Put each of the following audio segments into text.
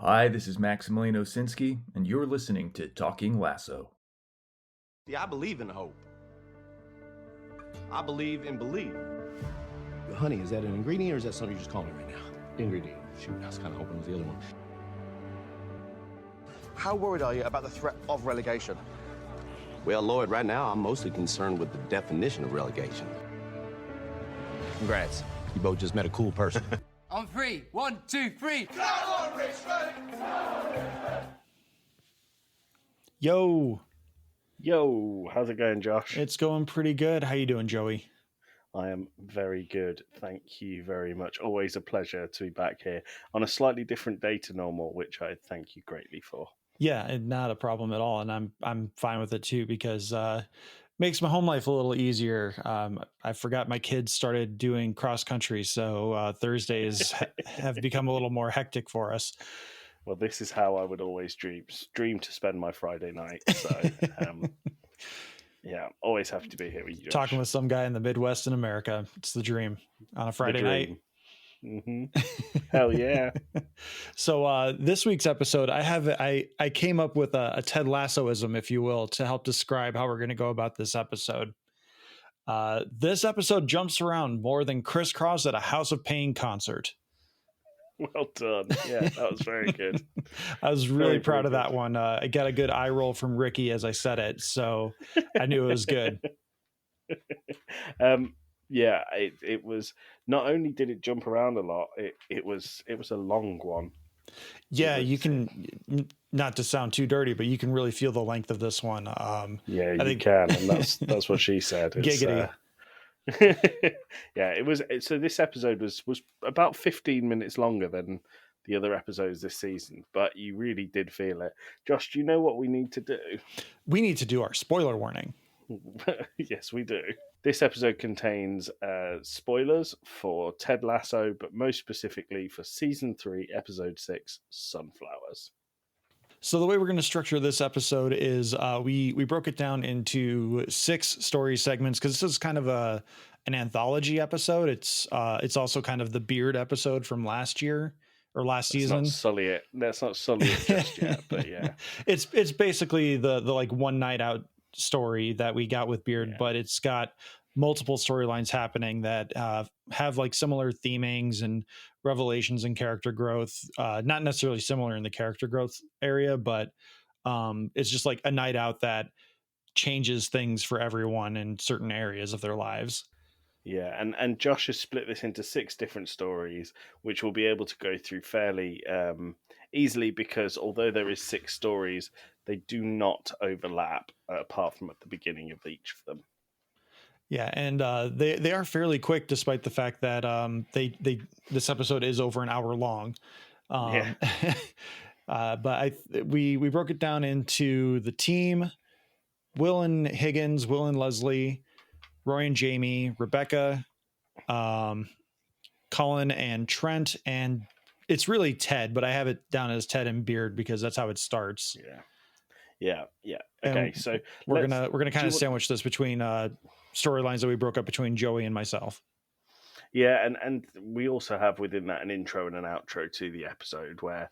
Hi, this is Maximilian Osinski, and you're listening to Talking Lasso. I believe in hope. I believe in belief. Honey, is that an ingredient or is that something you're just calling me right now? Ingredient. Shoot, I was kind of hoping it was the other one. How worried are you about the threat of relegation? Well, Lloyd, right now I'm mostly concerned with the definition of relegation. Congrats. You both just met a cool person. On three. 1, 2, 3. Yo, How's it going, Josh? it's going pretty good. How you doing, Joey? I am very good. Thank you very much. Always a pleasure to be back here on a slightly different day to normal, which I thank you greatly for. Yeah, and not a problem at all, and I'm fine with it too because makes my home life a little easier. I forgot my kids started doing cross country, so Thursdays have become a little more hectic for us. Well, this is how I would always dream to spend my Friday night. So, yeah, always happy to be here with you, Josh. Talking with some guy in the Midwest in America, it's the dream on a Friday night. Mm-hmm. Hell yeah! So this week's episode, I came up with a Ted Lassoism, if you will, to help describe how we're going to go about this episode. This episode jumps around more than crisscross at a House of Pain concert. Well done. Yeah, that was very good. I was really Very, proud very of that good. one. I got a good eye roll from Ricky as I said it, so I knew it was good. Yeah, it was. Not only did it jump around a lot, it was a long one. Yeah, you can, not to sound too dirty, but you can really feel the length of this one. Yeah, I you think- can, and that's what she said. It's, Giggity. Yeah, it was. So this episode was about 15 minutes longer than the other episodes this season, but you really did feel it. Josh, do you know what we need to do? We need to do our spoiler warning. Yes, we do. This episode contains spoilers for Ted Lasso, but most specifically for Season 3, Episode 6, Sunflowers. So the way we're going to structure this episode is we broke it down into 6 story segments because this is kind of an anthology episode. It's also kind of the Beard episode from last year or last season. Let's not sully it just yet, but yeah. It's basically the like one night out story that we got with Beard, Yeah. but it's got multiple storylines happening that have like similar themings and revelations and character growth. Not necessarily similar in the character growth area, but it's just like a night out that changes things for everyone in certain areas of their lives. Yeah, and Josh has split this into 6 different stories, which we'll be able to go through fairly easily because although there is 6 stories, they do not overlap apart from at the beginning of each of them. Yeah, and they are fairly quick, despite the fact that this episode is over an hour long. Yeah. But we broke it down into the team: Will and Higgins, Will and Leslie, Roy and Jamie, Rebecca, Colin and Trent, and it's really Ted, but I have it down as Ted and Beard because that's how it starts. Yeah. And Okay, so we're gonna kind of do you- sandwich this between storylines that we broke up between Joey and myself. Yeah, and we also have within that an intro and an outro to the episode where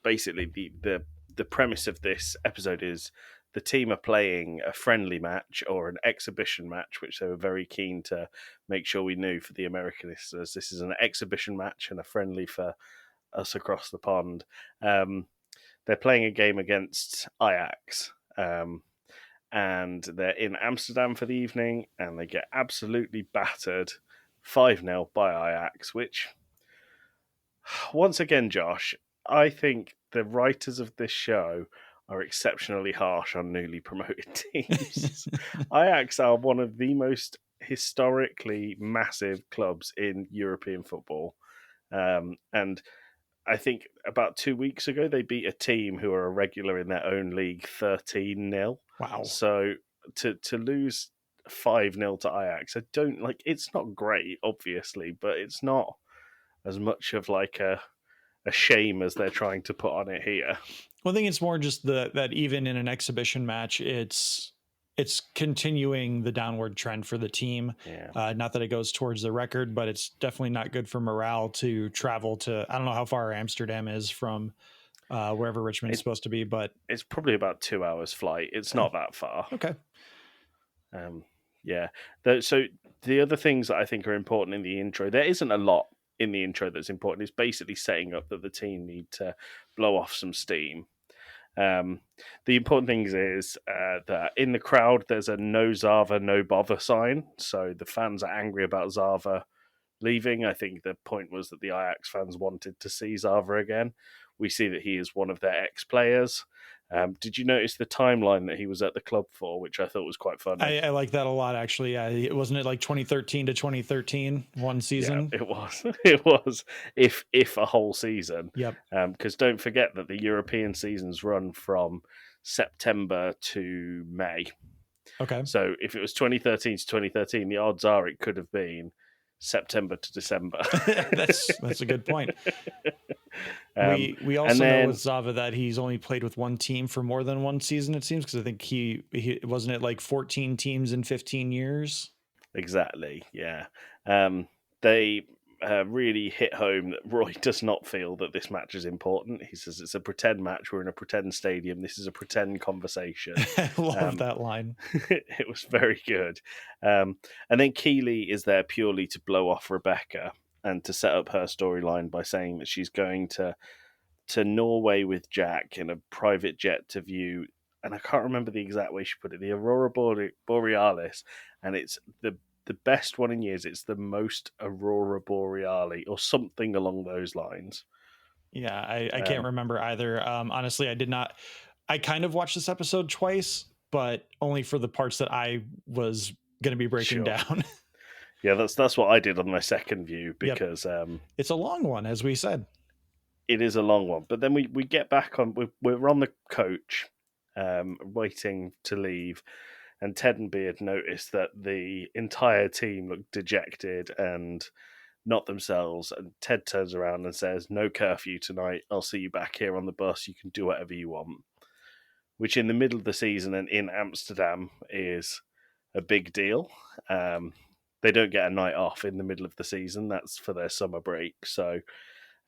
basically the premise of this episode is the team are playing a friendly match or an exhibition match, which they were very keen to make sure we knew for the American listeners. This is an exhibition match and a friendly for us across the pond. They're playing a game against Ajax. And they're in Amsterdam for the evening, and they get absolutely battered 5-0 by Ajax, which, once again, Josh, I think the writers of this show are exceptionally harsh on newly promoted teams. Ajax are one of the most historically massive clubs in European football. And I think about 2 weeks ago, they beat a team who are a regular in their own league 13-0. Wow. So to lose 5-0 to Ajax, I don't like. It's not great, obviously, but it's not as much of like a shame as they're trying to put on it here. Well, I think it's more just that even in an exhibition match, it's it's continuing the downward trend for the team. Yeah. Not that it goes towards the record, but it's definitely not good for morale to travel to. I don't know how far Amsterdam is from wherever Richmond's supposed to be, but it's probably about 2 hours flight. It's not that far. Okay. Yeah. So the other things that I think are important in the intro, there isn't a lot in the intro that's important. It's basically setting up that the team need to blow off some steam. The important things is that in the crowd there's a no Zava, no bother sign. So the fans are angry about Zava leaving. I think the point was that the Ajax fans wanted to see Zava again. We see that he is one of their ex-players. Did you notice the timeline that he was at the club for, which I thought was quite funny? I like that a lot, actually. Yeah, wasn't it like 2013 to 2013, one season? Yeah, it was. It was, if a whole season. Yep. Because don't forget that the European seasons run from September to May. Okay. So if it was 2013 to 2013, the odds are it could have been September to December. That's a good point. We also know with Zava that he's only played with one team for more than one season, it seems, because I think he wasn't it like 14 teams in 15 years. Exactly. Yeah. They really hit home that Roy does not feel that this match is important. He says it's a pretend match. We're in a pretend stadium. This is a pretend conversation. I love that line. It was very good. And then Keeley is there purely to blow off Rebecca and to set up her storyline by saying that she's going to Norway with Jack in a private jet to view, and I can't remember the exact way she put it, the Aurora Borealis, and it's the best one in years. It's the most Aurora Borealis or something along those lines. Yeah, I can't remember either. Honestly, I did not. I kind of watched this episode twice, but only for the parts that I was going to be breaking down. Yeah, that's what I did on my second view, because it's a long one, as we said. It is a long one, but then we get back on. We're on the coach, waiting to leave, and Ted and Beard notice that the entire team look dejected and not themselves. And Ted turns around and says, "No curfew tonight. I'll see you back here on the bus. You can do whatever you want." Which, in the middle of the season and in Amsterdam, is a big deal. They don't get a night off in the middle of the season. That's for their summer break. So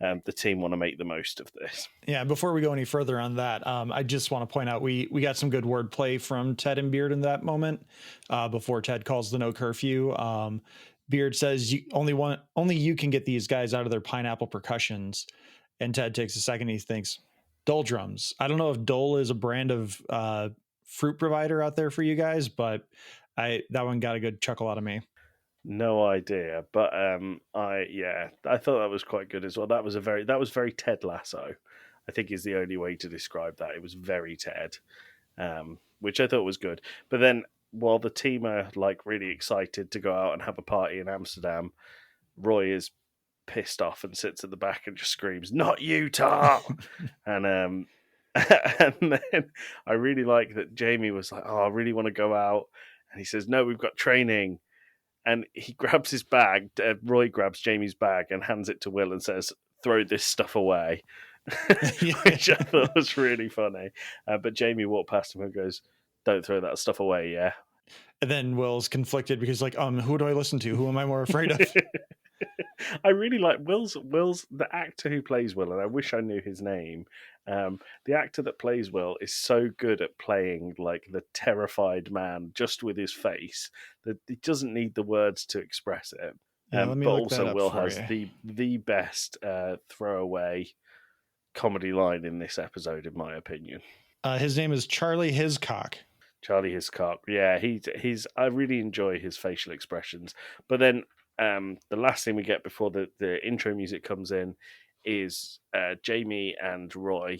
the team want to make the most of this. Yeah, before we go any further on that, I just want to point out we got some good wordplay from Ted and Beard in that moment before Ted calls the no curfew. Beard says, only you can get these guys out of their pineapple percussions. And Ted takes a second. He thinks, Dole drums. I don't know if Dole is a brand of fruit provider out there for you guys, but that one got a good chuckle out of me. No idea, but I thought that was quite good as well. That was very Ted Lasso, I think, is the only way to describe that. It was very Ted, which I thought was good. But then, while the team are like really excited to go out and have a party in Amsterdam, Roy is pissed off and sits at the back and just screams, "Not Utah!" and then I really like that Jamie was like, "Oh, I really want to go out," and he says, "No, we've got training." And he grabs his bag. Roy grabs Jamie's bag and hands it to Will and says, "Throw this stuff away," which I thought was really funny. But Jamie walked past him and goes, "Don't throw that stuff away, yeah." And then Will's conflicted because, like, who do I listen to? Who am I more afraid of? I really like Will's the actor who plays Will, and I wish I knew his name. The actor that plays Will is so good at playing like the terrified man just with his face that he doesn't need the words to express it. But also Will has the best throwaway comedy line in this episode, in my opinion. His name is Charlie Hiscock. Charlie Hiscock. Yeah, he's. I really enjoy his facial expressions. But then the last thing we get before the intro music comes in is Jamie and Roy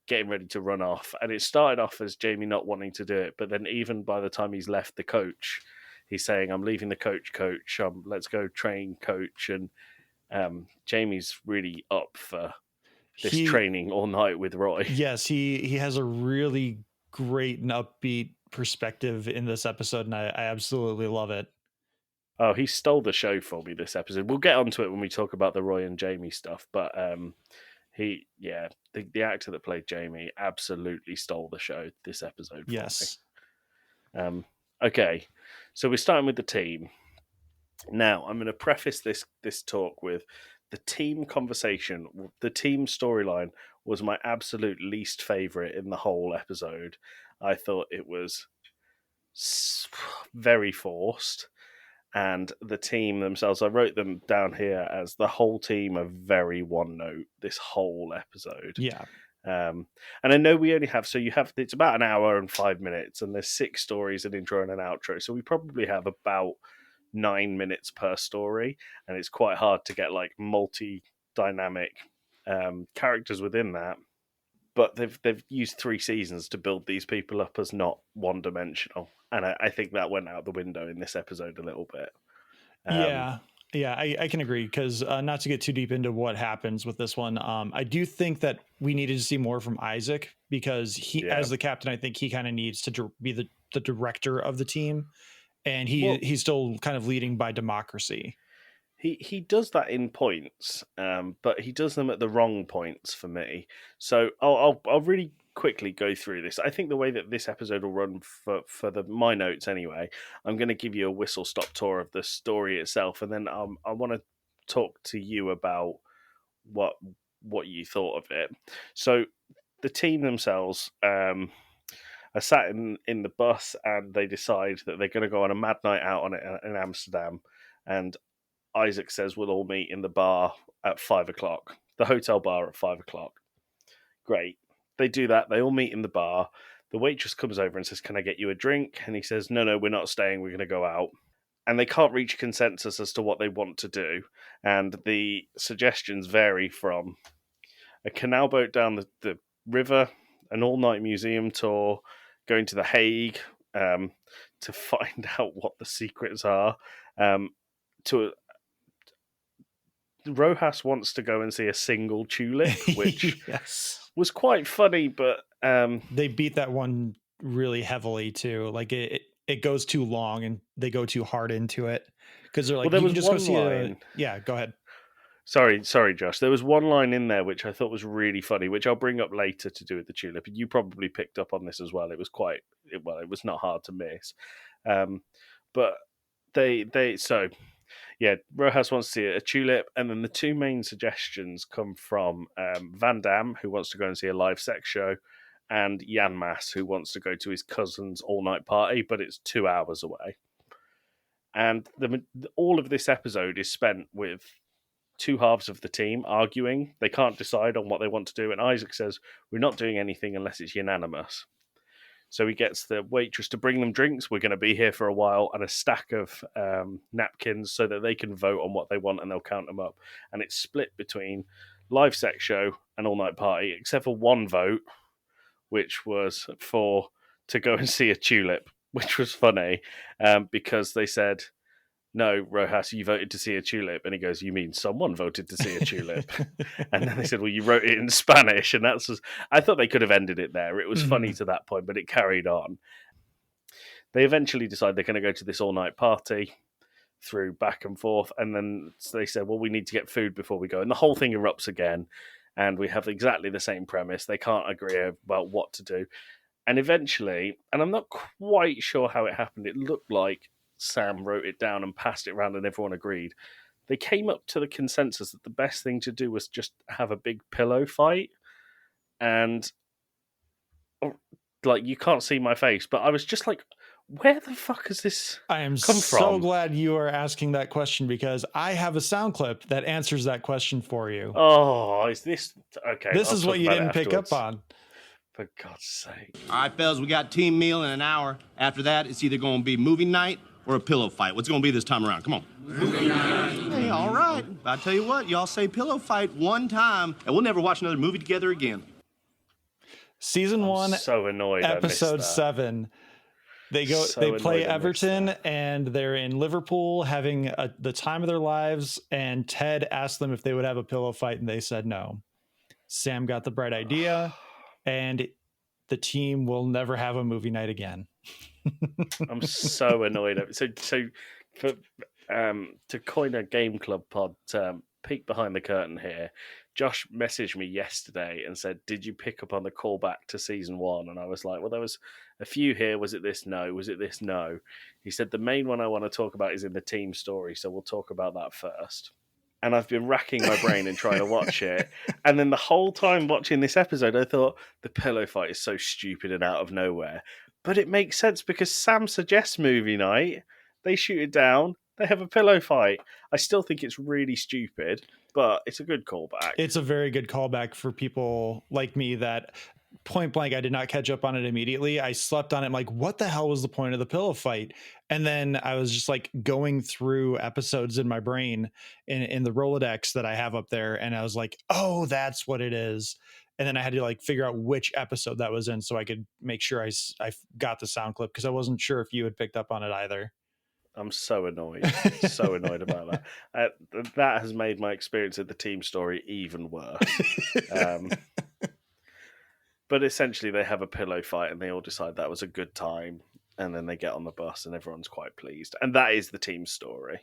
getting ready to run off. And it started off as Jamie not wanting to do it, but then even by the time he's left the coach, he's saying, "I'm leaving the coach. Let's go train, coach." And Jamie's really up for this training all night with Roy. Yes, he has a really great and upbeat perspective in this episode, and I absolutely love it. Oh, he stole the show for me this episode. We'll get onto it when we talk about the Roy and Jamie stuff, but the actor that played Jamie absolutely stole the show this episode. Yes. Okay, so we're starting with the team. Now, I'm going to preface this talk with the team conversation. The team storyline was my absolute least favorite in the whole episode. I thought it was very forced, and the team themselves, I wrote them down here as the whole team are very one note this whole episode. Yeah. And I know we only have, it's about an hour and 5 minutes, and there's 6 stories, an intro and an outro. So we probably have about 9 minutes per story, and it's quite hard to get like multi-dynamic characters within that. But they've used 3 seasons to build these people up as not one-dimensional, and I think that went out the window in this episode a little bit. Yeah, I can agree, because not to get too deep into what happens with this one, I do think that we needed to see more from Isaac, because he, as the captain, I think he kind of needs to be the director of the team, and he's still kind of leading by democracy. He does that in points, but he does them at the wrong points for me. So I'll really quickly go through this. I think the way that this episode will run for my notes anyway, I'm going to give you a whistle-stop tour of the story itself, and then I want to talk to you about what you thought of it. So the team themselves are sat in the bus, and they decide that they're going to go on a mad night out in Amsterdam, and Isaac says we'll all meet in the bar at 5 o'clock, the hotel bar at 5 o'clock. Great. They do that. They all meet in the bar. The waitress comes over and says, "Can I get you a drink?" And he says, No, we're not staying. We're going to go out. And they can't reach consensus as to what they want to do. And the suggestions vary from a canal boat down the river, an all-night museum tour, going to The Hague to find out what the secrets are, to Rojas wants to go and see a single tulip, which was quite funny, but they beat that one really heavily too. Like it goes too long, and they go too hard into it, because they're like, well, there you was can just one go see line. Yeah, go ahead. Sorry, Josh. There was one line in there which I thought was really funny, which I'll bring up later to do with the tulip. And you probably picked up on this as well. It was it was not hard to miss. But Rojas wants to see a tulip, and then the 2 main suggestions come from Van Damme, who wants to go and see a live sex show, and Jan Mas, who wants to go to his cousin's all-night party, but it's 2 hours away. And all of this episode is spent with 2 halves of the team arguing. They can't decide on what they want to do, and Isaac says, "We're not doing anything unless it's unanimous." So he gets the waitress to bring them drinks. We're going to be here for a while, and a stack of napkins so that they can vote on what they want, and they'll count them up. And it's split between live sex show and all-night party, except for one vote, which was to go and see a tulip, which was funny because they said, "No, Rojas, you voted to see a tulip." And he goes, "You mean someone voted to see a tulip?" And then they said, "Well, you wrote it in Spanish." And I thought they could have ended it there. It was funny to that point, but it carried on. They eventually decide they're going to go to this all-night party through back and forth. And then they said, "Well, we need to get food before we go." And the whole thing erupts again. And we have exactly the same premise. They can't agree about what to do. And eventually, and I'm not quite sure how it happened, it looked like Sam wrote it down and passed it around and everyone agreed. They came up to the consensus that the best thing to do was just have a big pillow fight. And like, you can't see my face, but I was just like, where the fuck has this I am come so from? glad you are asking that question, because I have a sound clip that answers that question for you. Oh, is this okay? This is what you didn't pick up on. For God's sake. All right, fellas, we got team meal in an hour. After that, it's either going to be movie night or a pillow fight. What's it going to be this time around? Come on. Movie night. Hey, all right. I tell you what, y'all say pillow fight one time, and we'll never watch another movie together again. Season 1, so annoyed. episode 7. They play Everton, and they're in Liverpool having the time of their lives. And Ted asked them if they would have a pillow fight, and they said no. Sam got the bright idea, and the team will never have a movie night again. I'm so annoyed. So for to coin a game club pod, peek behind the curtain here. Josh messaged me yesterday and said, "Did you pick up on the callback to season 1?" And I was like, "Well, there was a few here. Was it this? No. Was it this? No." He said, "The main one I want to talk about is in the team story, so we'll talk about that first." And I've been racking my brain and trying to watch it. And then the whole time watching this episode, I thought, the pillow fight is so stupid and out of nowhere. But it makes sense because Sam suggests movie night. They shoot it down. They have a pillow fight. I still think it's really stupid, but it's a good callback. It's a very good callback for people like me that point blank, I did not catch up on it immediately. I slept on it. I'm like, what the hell was the point of the pillow fight? And then I was just like going through episodes in my brain in the Rolodex that I have up there. And I was like, oh, that's what it is. And then I had to like figure out which episode that was in so I could make sure I got the sound clip, because I wasn't sure if you had picked up on it either. I'm so annoyed. So annoyed about that. That has made my experience of the team story even worse. But essentially, they have a pillow fight and they all decide that was a good time. And then they get on the bus and everyone's quite pleased. And that is the team story.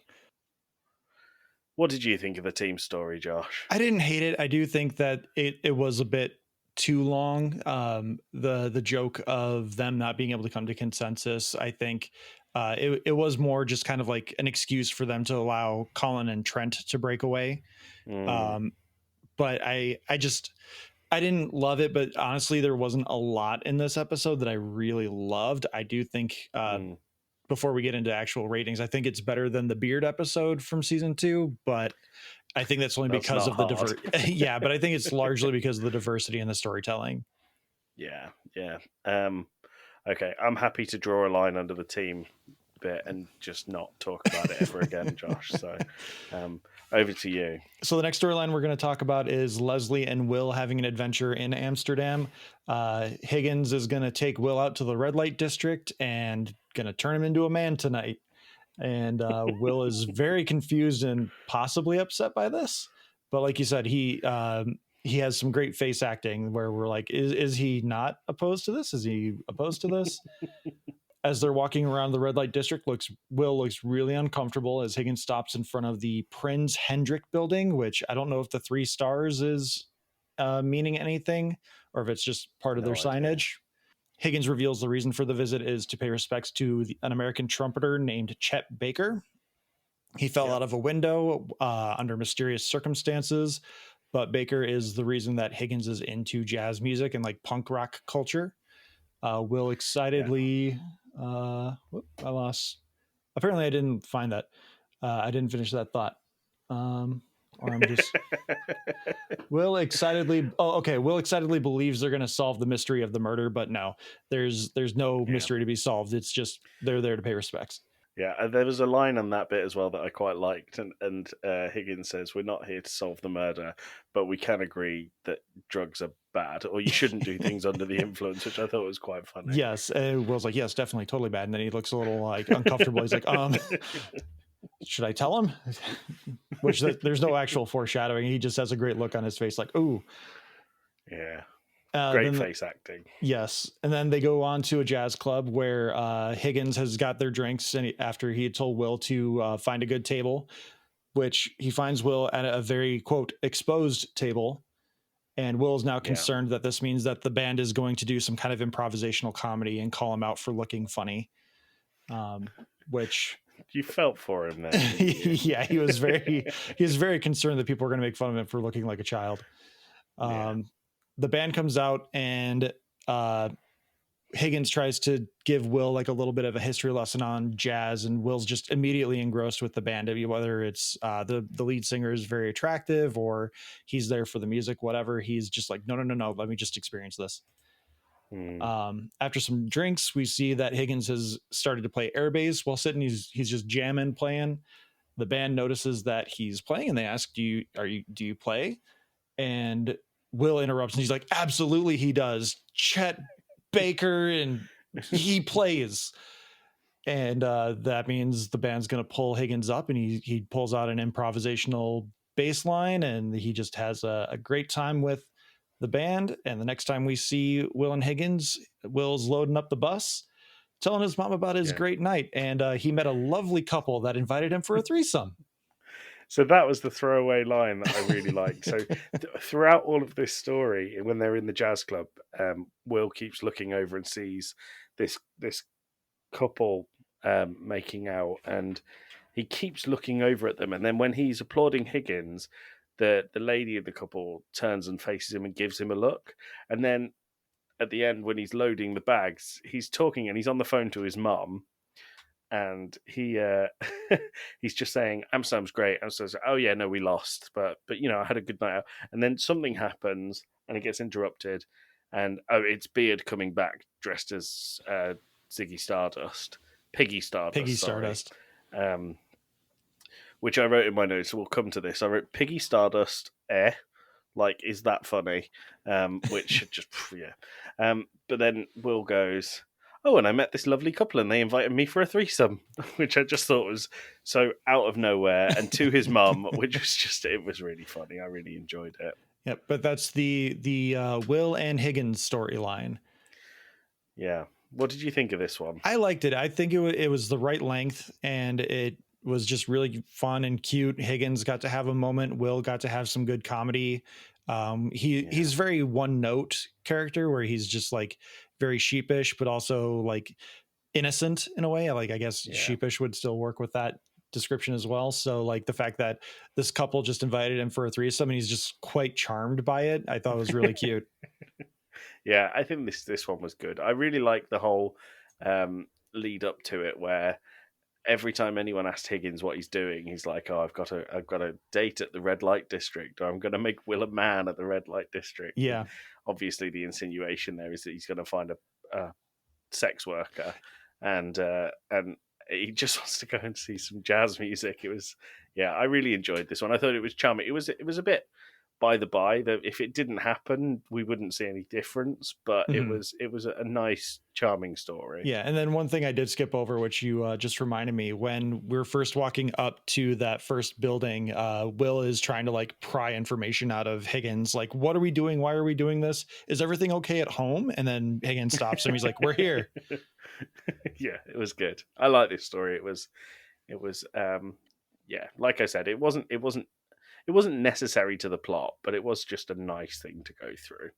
What did you think of the team story, Josh? I didn't hate it. I do think that it was a bit too long. The joke of them not being able to come to consensus, I think it was more just kind of like an excuse for them to allow Colin and Trent to break away. But I didn't love it, but honestly, there wasn't a lot in this episode that I really loved. I do think before we get into actual ratings, I think it's better than the Beard episode from season 2, but I think that's only because of the diversity. Yeah, but I think it's largely because of the diversity in the storytelling. Yeah. Okay, I'm happy to draw a line under the team bit and just not talk about it ever again, Josh. So over to you. So the next storyline we're going to talk about is Leslie and Will having an adventure in Amsterdam. Higgins is going to take Will out to the red light district and going to turn him into a man tonight. And Will is very confused and possibly upset by this. But like you said, he has some great face acting where we're like, is he not opposed to this? Is he opposed to this? As they're walking around the red light district, Will looks really uncomfortable as Higgins stops in front of the Prinz Hendrik building, which I don't know if the 3 stars is meaning anything or if it's just part of their signage. Higgins reveals the reason for the visit is to pay respects to an American trumpeter named Chet Baker. He fell out of a window under mysterious circumstances, but Baker is the reason that Higgins is into jazz music and like punk rock culture. Will excitedly... I lost. Apparently, I didn't find that. I didn't finish that thought. Or I'm just. Will excitedly. Oh, okay. Will excitedly believes they're going to solve the mystery of the murder, but no, there's no mystery to be solved. It's just they're there to pay respects. Yeah, and there was a line on that bit as well that I quite liked, and Higgins says, "We're not here to solve the murder, but we can agree that drugs are bad, or you shouldn't do things under the influence," which I thought was quite funny. Yes, and Will's like, "Yes, definitely, totally bad," and then he looks a little like uncomfortable. He's like, "Should I tell him?" Which there's no actual foreshadowing. He just has a great look on his face, like, "Ooh." Yeah. Great face acting. Yes. And then they go on to a jazz club where Higgins has got their drinks and after he had told Will to find a good table, which he finds Will at a very, quote, exposed table. And Will is now concerned that this means that the band is going to do some kind of improvisational comedy and call him out for looking funny, which... You felt for him then. Yeah, he was very concerned that people were going to make fun of him for looking like a child. The band comes out and Higgins tries to give Will like a little bit of a history lesson on jazz, and Will's just immediately engrossed with the band. Whether it's the lead singer is very attractive or he's there for the music, whatever, he's just like, no, let me just experience this. After some drinks, we see that Higgins has started to play air bass while sitting. He's just jamming, playing. The band notices that he's playing and they ask, do you play? And Will interrupts and he's like, absolutely he does. Chet Baker, and he plays. And that means the band's going to pull Higgins up, and he pulls out an improvisational bass line, and he just has a great time with the band. And the next time we see Will and Higgins, Will's loading up the bus, telling his mom about his great night. And he met a lovely couple that invited him for a threesome. So that was the throwaway line that I really liked. So throughout all of this story, when they're in the jazz club, Will keeps looking over and sees this couple making out, and he keeps looking over at them. And then when he's applauding Higgins, the lady of the couple turns and faces him and gives him a look. And then at the end, when he's loading the bags, he's talking and he's on the phone to his mum. And he he's just saying Amsterdam's great. Amsterdam's, oh yeah, no, we lost, but I had a good night out. And then something happens, and it gets interrupted, and it's Beard coming back dressed as Piggy Stardust. Which I wrote in my notes. So we'll come to this. I wrote Piggy Stardust. Like, is that funny? Which just yeah. But then Will goes, oh, and I met this lovely couple and they invited me for a threesome, which I just thought was so out of nowhere, and to his mum, which was it was really funny. I really enjoyed it. Yeah, but that's the Will and Higgins storyline. Yeah. What did you think of this one? I liked it. I think it was the right length, and it was just really fun and cute. Higgins got to have a moment. Will got to have some good comedy. He's very one note character where he's just like very sheepish, but also like innocent in a way. Like, I guess sheepish would still work with that description as well. So like the fact that this couple just invited him for a threesome and he's just quite charmed by it, I thought was really cute. Yeah, I think this one was good. I really like the whole lead up to it, where every time anyone asked Higgins what he's doing, he's like, "Oh, I've got a date at the red light district, or I'm going to make Will a man at the red light district." Yeah. And obviously, the insinuation there is that he's going to find a sex worker, and he just wants to go and see some jazz music. I really enjoyed this one. I thought it was charming. It was a bit by the by, that if it didn't happen, we wouldn't see any difference. But it was a nice, charming story. Yeah, and then one thing I did skip over, which you just reminded me, when we're first walking up to that first building, Will is trying to like pry information out of Higgins. Like, what are we doing? Why are we doing this? Is everything okay at home? And then Higgins stops him. He's like, "We're here." Yeah, it was good. I like this story. It was like I said, it wasn't necessary to the plot, but it was just a nice thing to go through.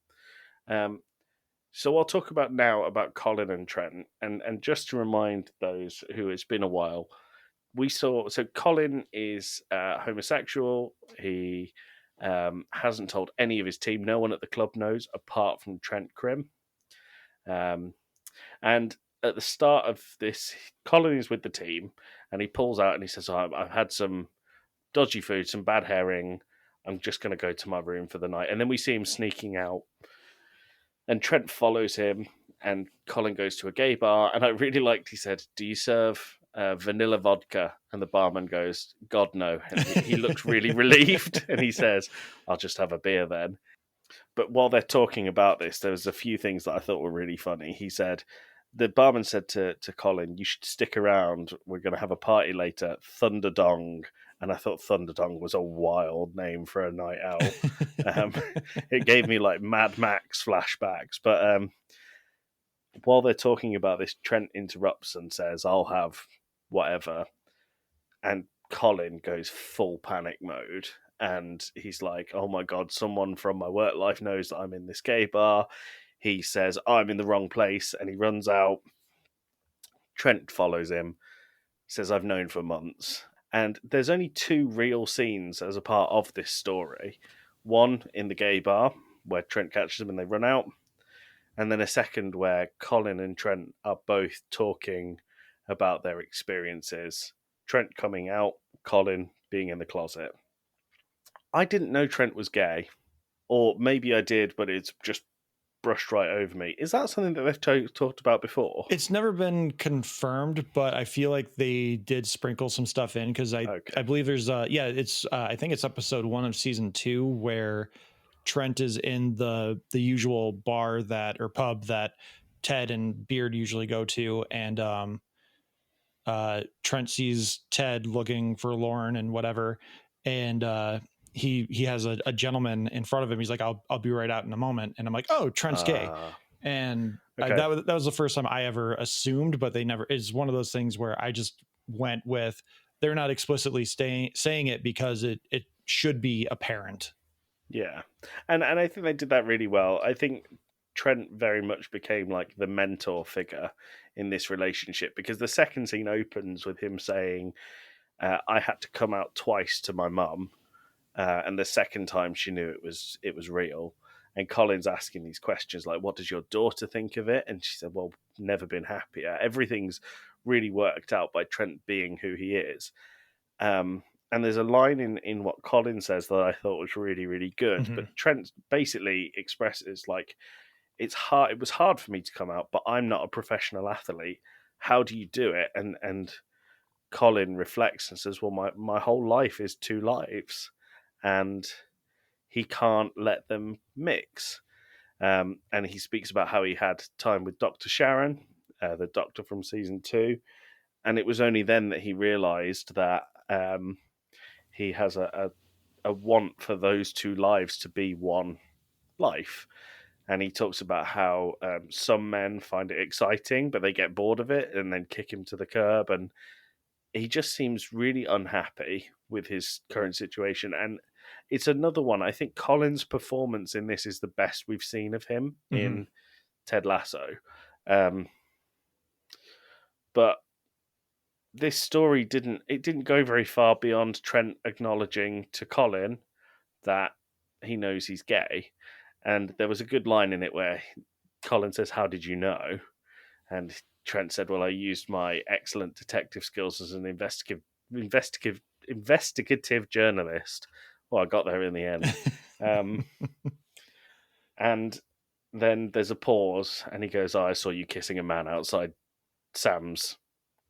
So I'll talk about Colin and Trent, and just to remind those who it's been a while, so Colin is homosexual. He hasn't told any of his team. No one at the club knows, apart from Trent Krim. And at the start of this, Colin is with the team, and he pulls out and he says, I've had some dodgy food, some bad herring. I'm just going to go to my room for the night. And then we see him sneaking out, and Trent follows him, and Colin goes to a gay bar. And I really liked, he said, "Do you serve vanilla vodka?" And the barman goes, "God, no." And he looks really relieved, and he says, "I'll just have a beer then." But while they're talking about this, there was a few things that I thought were really funny. He said, the barman said to Colin, "You should stick around. We're going to have a party later, Thunderdong." And I thought Thunderdong was a wild name for a night out. It gave me like Mad Max flashbacks. But while they're talking about this, Trent interrupts and says, "I'll have whatever." And Colin goes full panic mode. And he's like, "Oh my God, someone from my work life knows that I'm in this gay bar." He says, "I'm in the wrong place." And he runs out. Trent follows him, says, "I've known for months." And there's only two real scenes as a part of this story. One in the gay bar, where Trent catches them and they run out. And then a second where Colin and Trent are both talking about their experiences. Trent coming out, Colin being in the closet. I didn't know Trent was gay. Or maybe I did, but it's just brushed right over me. Is that something that they've talked about before? It's never been confirmed, but I feel like they did sprinkle some stuff in, because I believe there's it's I think it's episode 1 of season 2 where Trent is in the usual bar or pub that Ted and Beard usually go to, and Trent sees Ted looking for Lauren and whatever, and he has a gentleman in front of him. He's like, I'll be right out in a moment. And I'm like, oh, Trent's gay. And that was the first time I ever assumed, but they never. It's one of those things where I just went with, they're not explicitly saying it because it should be apparent. Yeah, and I think they did that really well. I think Trent very much became like the mentor figure in this relationship, because the second scene opens with him saying, "I had to come out twice to my mum, and the second time she knew it was real." And Colin's asking these questions like, "What does your daughter think of it?" And she said, "Well, never been happier." Everything's really worked out by Trent being who he is. And there's a line in what Colin says that I thought was really, really good. Mhm. But Trent basically expresses like, it's hard. It was hard for me to come out, but I'm not a professional athlete. How do you do it? And Colin reflects and says, "Well, my whole life is two lives, and he can't let them mix." And he speaks about how he had time with Dr. Sharon, the doctor from season 2, and it was only then that he realised that he has a want for those two lives to be one life. And he talks about how some men find it exciting, but they get bored of it and then kick him to the curb. And he just seems really unhappy with his current situation. And it's another one. I think Colin's performance in this is the best we've seen of him in Ted Lasso. But this story didn't go very far beyond Trent acknowledging to Colin that he knows he's gay. And there was a good line in it where Colin says, "How did you know?" And Trent said, "Well, I used my excellent detective skills as an investigative journalist." Well, I got there in the end. And then there's a pause, and he goes, "Oh, I saw you kissing a man outside Sam's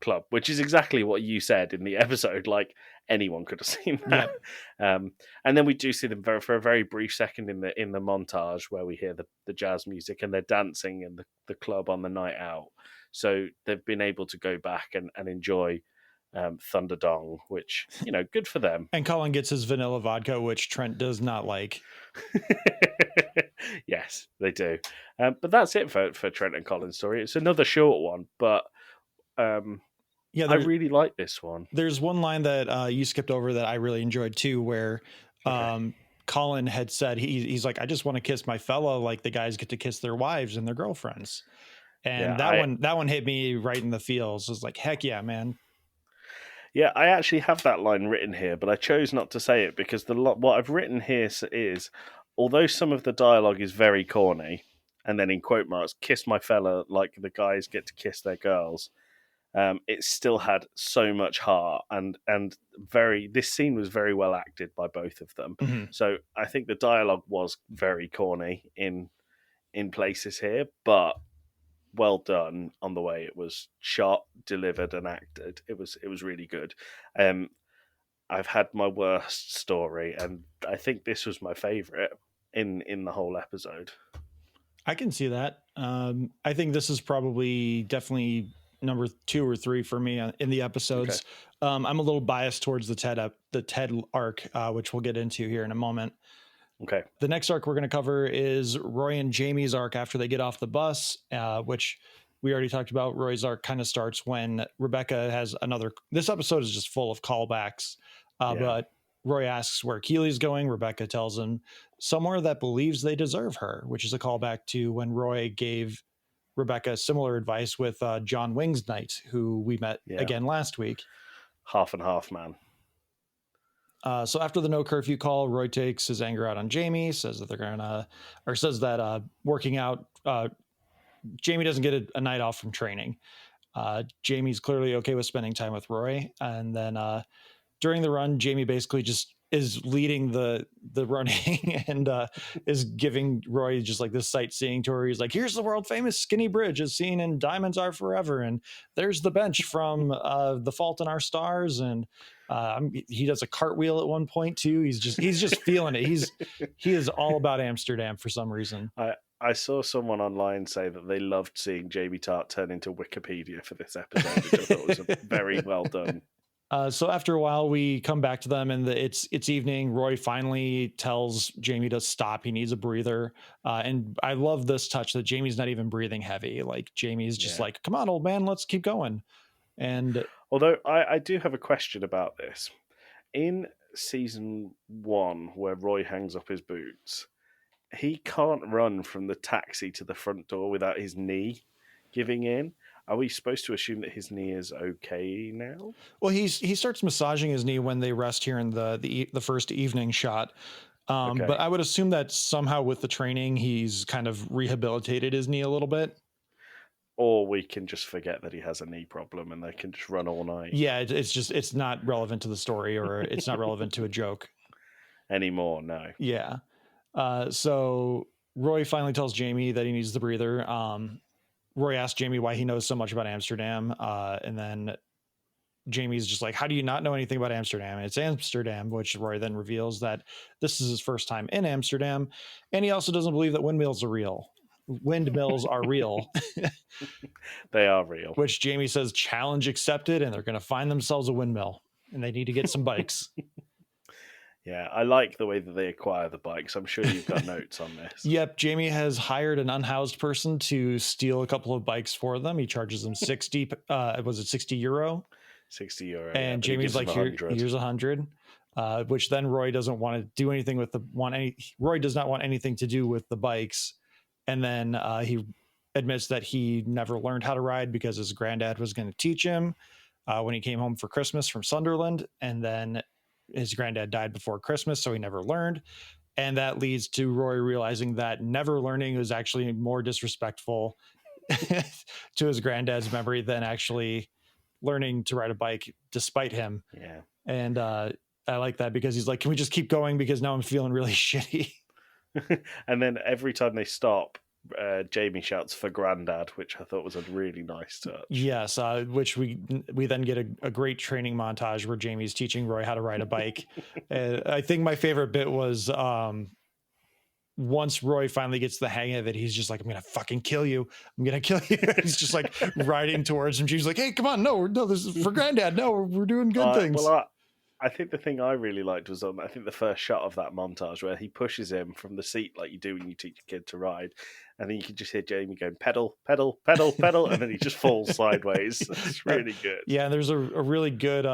club," which is exactly what you said in the episode. Like, anyone could have seen that. And then we do see them for a very brief second in the montage where we hear the jazz music and they're dancing in the club on the night out. So they've been able to go back and enjoy Thunderdong, which, good for them. And Colin gets his vanilla vodka, which Trent does not like. Yes, they do. But that's it for Trent and Colin's story. It's another short one, but I really like this one. There's one line that you skipped over that I really enjoyed too, where Colin had said he's like, "I just want to kiss my fellow like the guys get to kiss their wives and their girlfriends," and that one hit me right in the feels. It was like, heck yeah, man. Yeah, I actually have that line written here, but I chose not to say it because what I've written here is, although some of the dialogue is very corny, and then in quote marks, "kiss my fella" like the guys get to kiss their girls, it still had so much heart and this scene was very well acted by both of them. So I think the dialogue was very corny in places here, but well done on the way it was shot, delivered, and acted. It was really good. I've had my worst story, and I think this was my favorite in the whole episode. I can see that. I think this is probably definitely number 2 or 3 for me in the episodes. Okay. I'm a little biased towards the Ted arc, which we'll get into here in a moment. Okay. The next arc we're going to cover is Roy and Jamie's arc after they get off the bus, which we already talked about. Roy's arc kind of starts when Rebecca has this episode is just full of callbacks, but Roy asks where Keely's going. Rebecca tells him somewhere that believes they deserve her, which is a callback to when Roy gave Rebecca similar advice with John Wings Knight, who we met again last week. Half and half, man. So after the no curfew call, Roy takes his anger out on Jamie, says that working out, Jamie doesn't get a night off from training. Jamie's clearly okay with spending time with Roy. And then during the run, Jamie basically just is leading the running and is giving Roy just like this sightseeing tour. He's like, "Here's the world famous skinny bridge as seen in Diamonds Are Forever. And there's the bench from The Fault in Our Stars." And he does a cartwheel at one point too. He's just feeling it. He is all about Amsterdam for some reason. I saw someone online say that they loved seeing Jamie Tart turn into Wikipedia for this episode, which I thought was very well done. So after a while, we come back to them, and it's evening. Roy finally tells Jamie to stop. He needs a breather. And I love this touch that Jamie's not even breathing heavy. Like Jamie's just like, "Come on, old man, let's keep going." And Although I do have a question about this. In season 1, where Roy hangs up his boots, he can't run from the taxi to the front door without his knee giving in. Are we supposed to assume that his knee is okay now? well, he starts massaging his knee when they rest here in the first evening shot. Okay. But I would assume that somehow with the training, he's kind of rehabilitated his knee a little bit. Or we can just forget that he has a knee problem and they can just run all night. Yeah, it's not relevant to the story, or it's not relevant to a joke anymore. No. Yeah. So Roy finally tells Jamie that he needs the breather. Roy asks Jamie why he knows so much about Amsterdam. And then Jamie's just like, how do you not know anything about Amsterdam? And it's Amsterdam, which Roy then reveals that this is his first time in Amsterdam. And he also doesn't believe that windmills are real. Windmills are real. They are real. Which Jamie says, challenge accepted, and they're going to find themselves a windmill and they need to get some bikes. Yeah, I like the way that they acquire the bikes. I'm sure you've got notes on this. Yep, Jamie has hired an unhoused person to steal a couple of bikes for them. He charges them 60, was it 60 euro? 60 euro. And yeah, Jamie's like, here's 100. Which then Roy doesn't want to do anything with Roy does not want anything to do with the bikes. And then he admits that he never learned how to ride because his granddad was going to teach him when he came home for Christmas from Sunderland. And then his granddad died before Christmas, so he never learned. And that leads to Roy realizing that never learning was actually more disrespectful to his granddad's memory than actually learning to ride a bike despite him. Yeah. And I like that because he's like, can we just keep going? Because now I'm feeling really shitty. And then every time they stop, Jamie shouts for Grandad, which I thought was a really nice touch. Yes, which we then get a great training montage where Jamie's teaching Roy how to ride a bike. I think my favorite bit was once Roy finally gets the hang of it, he's just like, I'm gonna fucking kill you. I'm gonna kill you. He's just like riding towards him. She's like, hey, come on, no, this is for Granddad. No, we're doing good things. Well, I think the thing I really liked was I think the first shot of that montage where he pushes him from the seat like you do when you teach a kid to ride, and then you can just hear Jamie going pedal, pedal, pedal, pedal, and then he just falls sideways. It's really good. Yeah, and there's a really good.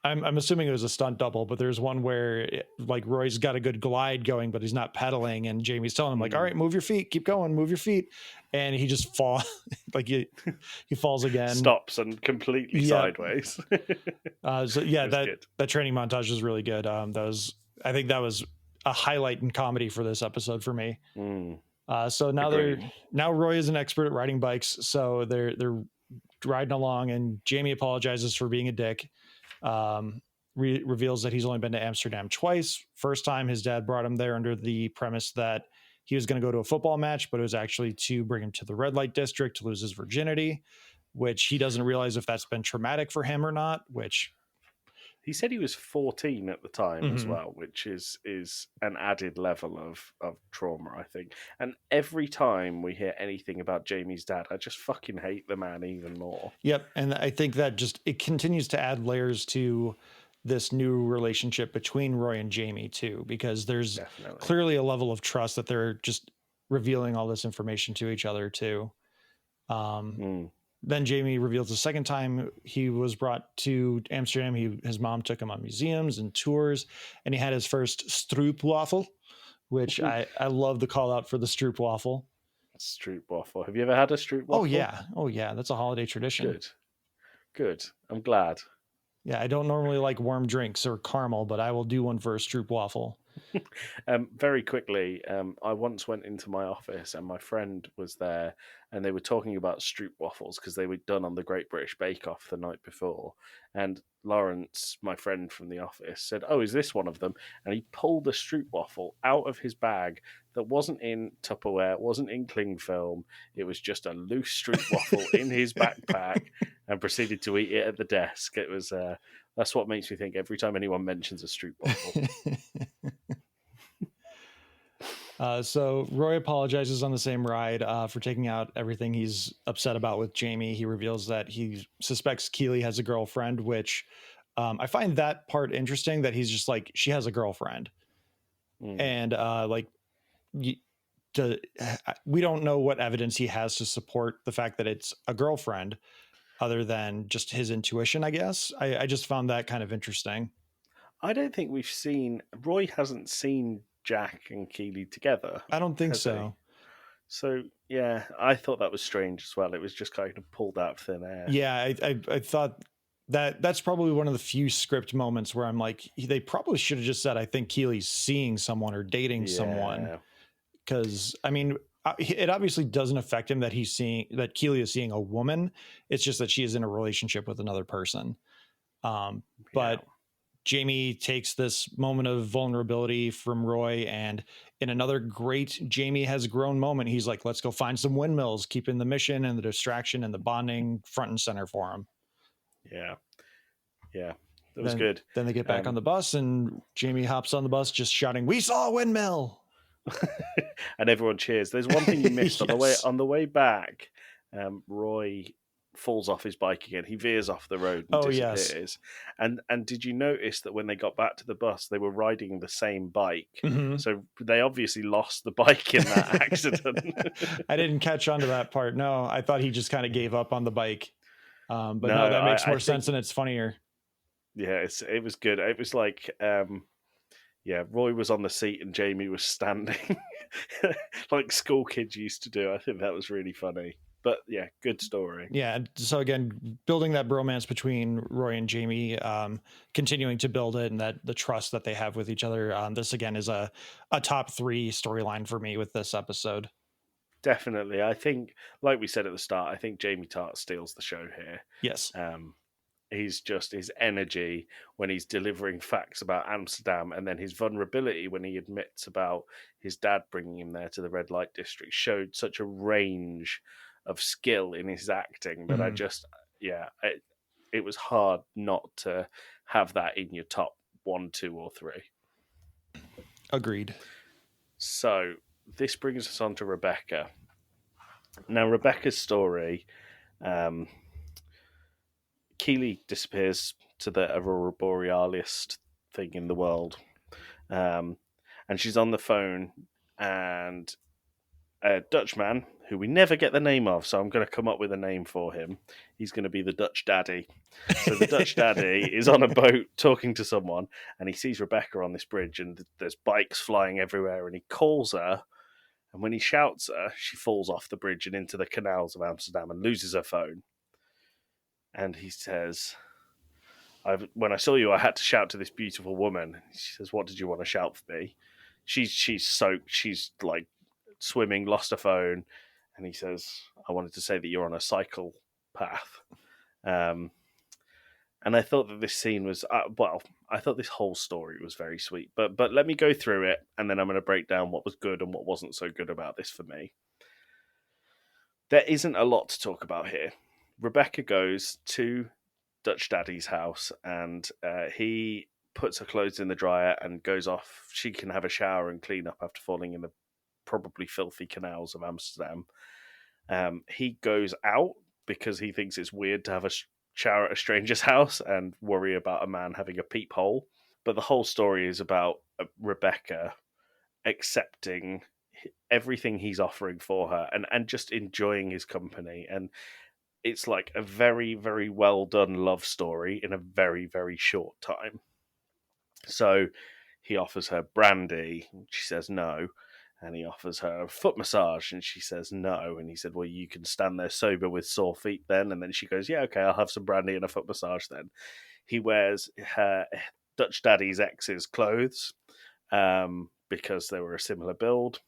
I'm assuming it was a stunt double, but there's one where like Roy's got a good glide going, but he's not pedaling, and Jamie's telling him like, "All right, move your feet, keep going, move your feet," and he just falls like he falls again, stops and completely sideways. So yeah, that training montage was really good. I think that was a highlight in comedy for this episode for me. So now Roy is an expert at riding bikes, so they're riding along, and Jamie apologizes for being a dick. Reveals that he's only been to Amsterdam twice. First time his dad brought him there under the premise that he was going to go to a football match, but it was actually to bring him to the red light district to lose his virginity, which he doesn't realize if that's been traumatic for him or not, which he said he was 14 at the time as well, which is an added level of trauma, I think. And every time we hear anything about Jamie's dad, I just fucking hate the man even more. Yep. And I think that it continues to add layers to this new relationship between Roy and Jamie too, because there's clearly a level of trust that they're just revealing all this information to each other too. Then Jamie reveals the second time he was brought to Amsterdam, his mom took him on museums and tours, and he had his first stroopwafel, which I love the call out for the stroopwafel. Stroopwafel. Have you ever had a stroopwafel? Oh yeah. That's a holiday tradition. Good. I'm glad. Yeah, I don't normally like warm drinks or caramel, but I will do one for a stroopwafel. Very quickly, I once went into my office and my friend was there, and they were talking about stroopwafels because they were done on the Great British Bake Off the night before. And Lawrence, my friend from the office, said, "Oh, is this one of them?" And he pulled the stroopwafel out of his bag that wasn't in Tupperware, wasn't in cling film. It was just a loose stroopwafel in his backpack, and proceeded to eat it at the desk. It was that's what makes me think every time anyone mentions a stroopwafel. So Roy apologizes on the same ride for taking out everything he's upset about with Jamie. He reveals that he suspects Keely has a girlfriend, which I find that part interesting, that he's just like, she has a girlfriend. And we don't know what evidence he has to support the fact that it's a girlfriend. other than just his intuition, I guess. I just found that kind of interesting. I don't think Roy hasn't seen Jack and Keely together. I don't think has he? so. So yeah, I thought that was strange as well. It was just kind of pulled out of thin air. Yeah, I thought that's probably one of the few script moments where I'm like, they probably should have just said, I think Keely's seeing someone or dating someone. Because I mean, it obviously doesn't affect him that Keely is seeing a woman. It's just that she is in a relationship with another person. But Jamie takes this moment of vulnerability from Roy, and in another great Jamie has grown moment, he's like, let's go find some windmills, keeping the mission and the distraction and the bonding front and center for him. Yeah, that was good. Then they get back on the bus, and Jamie hops on the bus just shouting, "We saw a windmill!" And everyone cheers. There's one thing you missed on the way back. Roy falls off his bike again. He veers off the road and disappears. Yes. And did you notice that when they got back to the bus, they were riding the same bike? Mm-hmm. So they obviously lost the bike in that accident. I didn't catch on to that part. No, I thought he just kind of gave up on the bike. But no, that makes more sense, and it's funnier. Yeah, it was good. It was like, Roy was on the seat and Jamie was standing, like school kids used to do. I think that was really funny. But yeah, good story. Yeah, so again, building that bromance between Roy and Jamie, continuing to build it, and that the trust that they have with each other. This again is a top 3 storyline for me with this episode. Definitely. I think, like we said at the start, I think Jamie Tart steals the show here. Yes. He's just, his energy when he's delivering facts about Amsterdam, and then his vulnerability when he admits about his dad bringing him there to the red light district, showed such a range of skill in his acting that it was hard not to have that in your top 1, 2, or 3. Agreed. So this brings us on to Rebecca. Now, Rebecca's story, Keely disappears to the Aurora Borealis thing in the world. And she's on the phone, and a Dutchman, who we never get the name of, so I'm going to come up with a name for him. He's going to be the Dutch Daddy. So the Dutch Daddy is on a boat talking to someone, and he sees Rebecca on this bridge, and there's bikes flying everywhere, and he calls her, and when he shouts her, she falls off the bridge and into the canals of Amsterdam and loses her phone. And he says, when I saw you, I had to shout to this beautiful woman. She says, what did you want to shout for me? She's soaked. She's like swimming, lost her phone. And he says, I wanted to say that you're on a cycle path. And I thought that this scene was, I thought this whole story was very sweet. But let me go through it, and then I'm going to break down what was good and what wasn't so good about this for me. There isn't a lot to talk about here. Rebecca goes to Dutch Daddy's house, and he puts her clothes in the dryer and goes off. She can have a shower and clean up after falling in the probably filthy canals of Amsterdam. He goes out because he thinks it's weird to have a shower at a stranger's house and worry about a man having a peephole. But the whole story is about Rebecca accepting everything he's offering for her and just enjoying his company. And it's like a very, very well done love story in a very, very short time. So he offers her brandy, and she says no. And he offers her a foot massage, and she says no. And he said, well, you can stand there sober with sore feet then. And then she goes, yeah, okay, I'll have some brandy and a foot massage then. He wears her Dutch Daddy's ex's clothes because they were a similar build.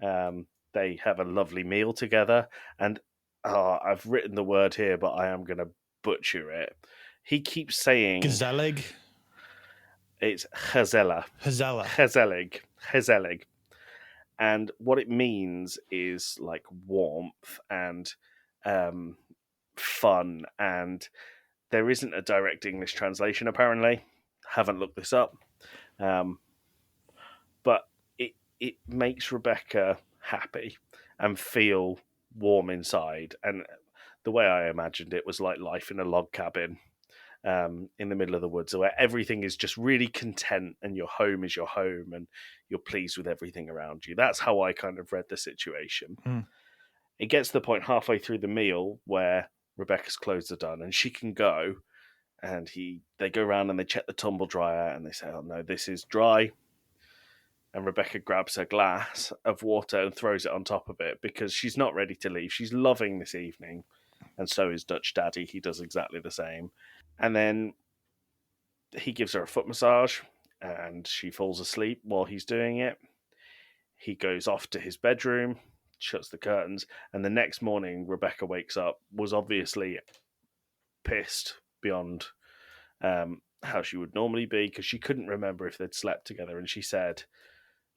They have a lovely meal together. And I've written the word here, but I am going to butcher it. He keeps saying... Gezellig? It's Gezella. Gezellig. And what it means is like warmth and fun. And there isn't a direct English translation, apparently. Haven't looked this up. But it makes Rebecca happy and feel warm inside. And the way I imagined it was like life in a log cabin in the middle of the woods, where everything is just really content and your home is your home and you're pleased with everything around you. That's how I kind of read the situation. It gets to the point halfway through the meal where Rebecca's clothes are done and she can go. And they go around and they check the tumble dryer and they say, "Oh no, this is dry." And Rebecca grabs her glass of water and throws it on top of it because she's not ready to leave. She's loving this evening. And so is Dutch Daddy. He does exactly the same. And then he gives her a foot massage and she falls asleep while he's doing it. He goes off to his bedroom, shuts the curtains, and the next morning Rebecca wakes up, was obviously pissed beyond how she would normally be because she couldn't remember if they'd slept together. And she said,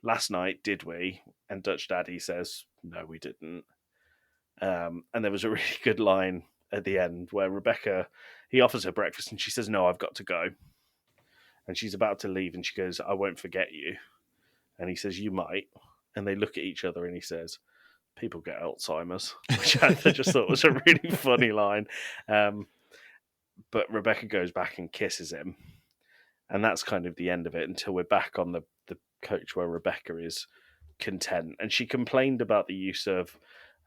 "Last night, did we?" And Dutch Daddy says, "No, we didn't." And there was a really good line at the end where Rebecca, he offers her breakfast and she says, "No, I've got to go." And she's about to leave and she goes, "I won't forget you." And he says, "You might." And they look at each other and he says, "People get Alzheimer's," which I just thought was a really funny line. But Rebecca goes back and kisses him. And that's kind of the end of it until we're back on the coach where Rebecca is content. And she complained about the use of,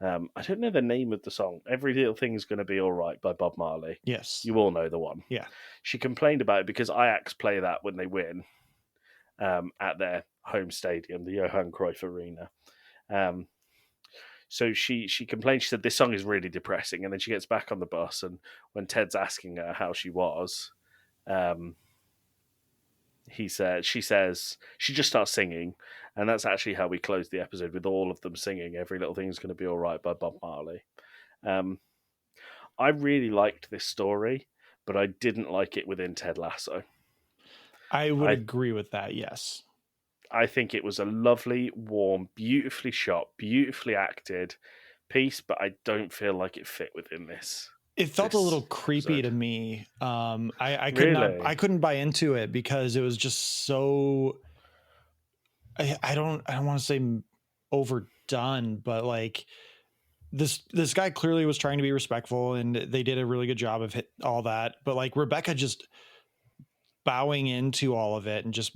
I don't know the name of the song, "Every Little Thing is Going to Be All Right" by Bob Marley. Yes. You all know the one. Yeah. She complained about it because Ajax play that when they win at their home stadium, the Johan Cruyff Arena. So she complained. She said this song is really depressing, and then she gets back on the bus, and when Ted's asking her how she was, she just starts singing, and that's actually how we closed the episode, with all of them singing "Every Little Thing's Going to Be All Right" by Bob Marley. I really liked this story, but I didn't like it within Ted Lasso. I would agree with that. Yes. I think it was a lovely, warm, beautifully shot, beautifully acted piece, but I don't feel like it fit within this. It felt a little creepy to me. I couldn't buy into it because it was just so. I don't want to say overdone, but like this guy clearly was trying to be respectful, and they did a really good job of all that. But like Rebecca just bowing into all of it and just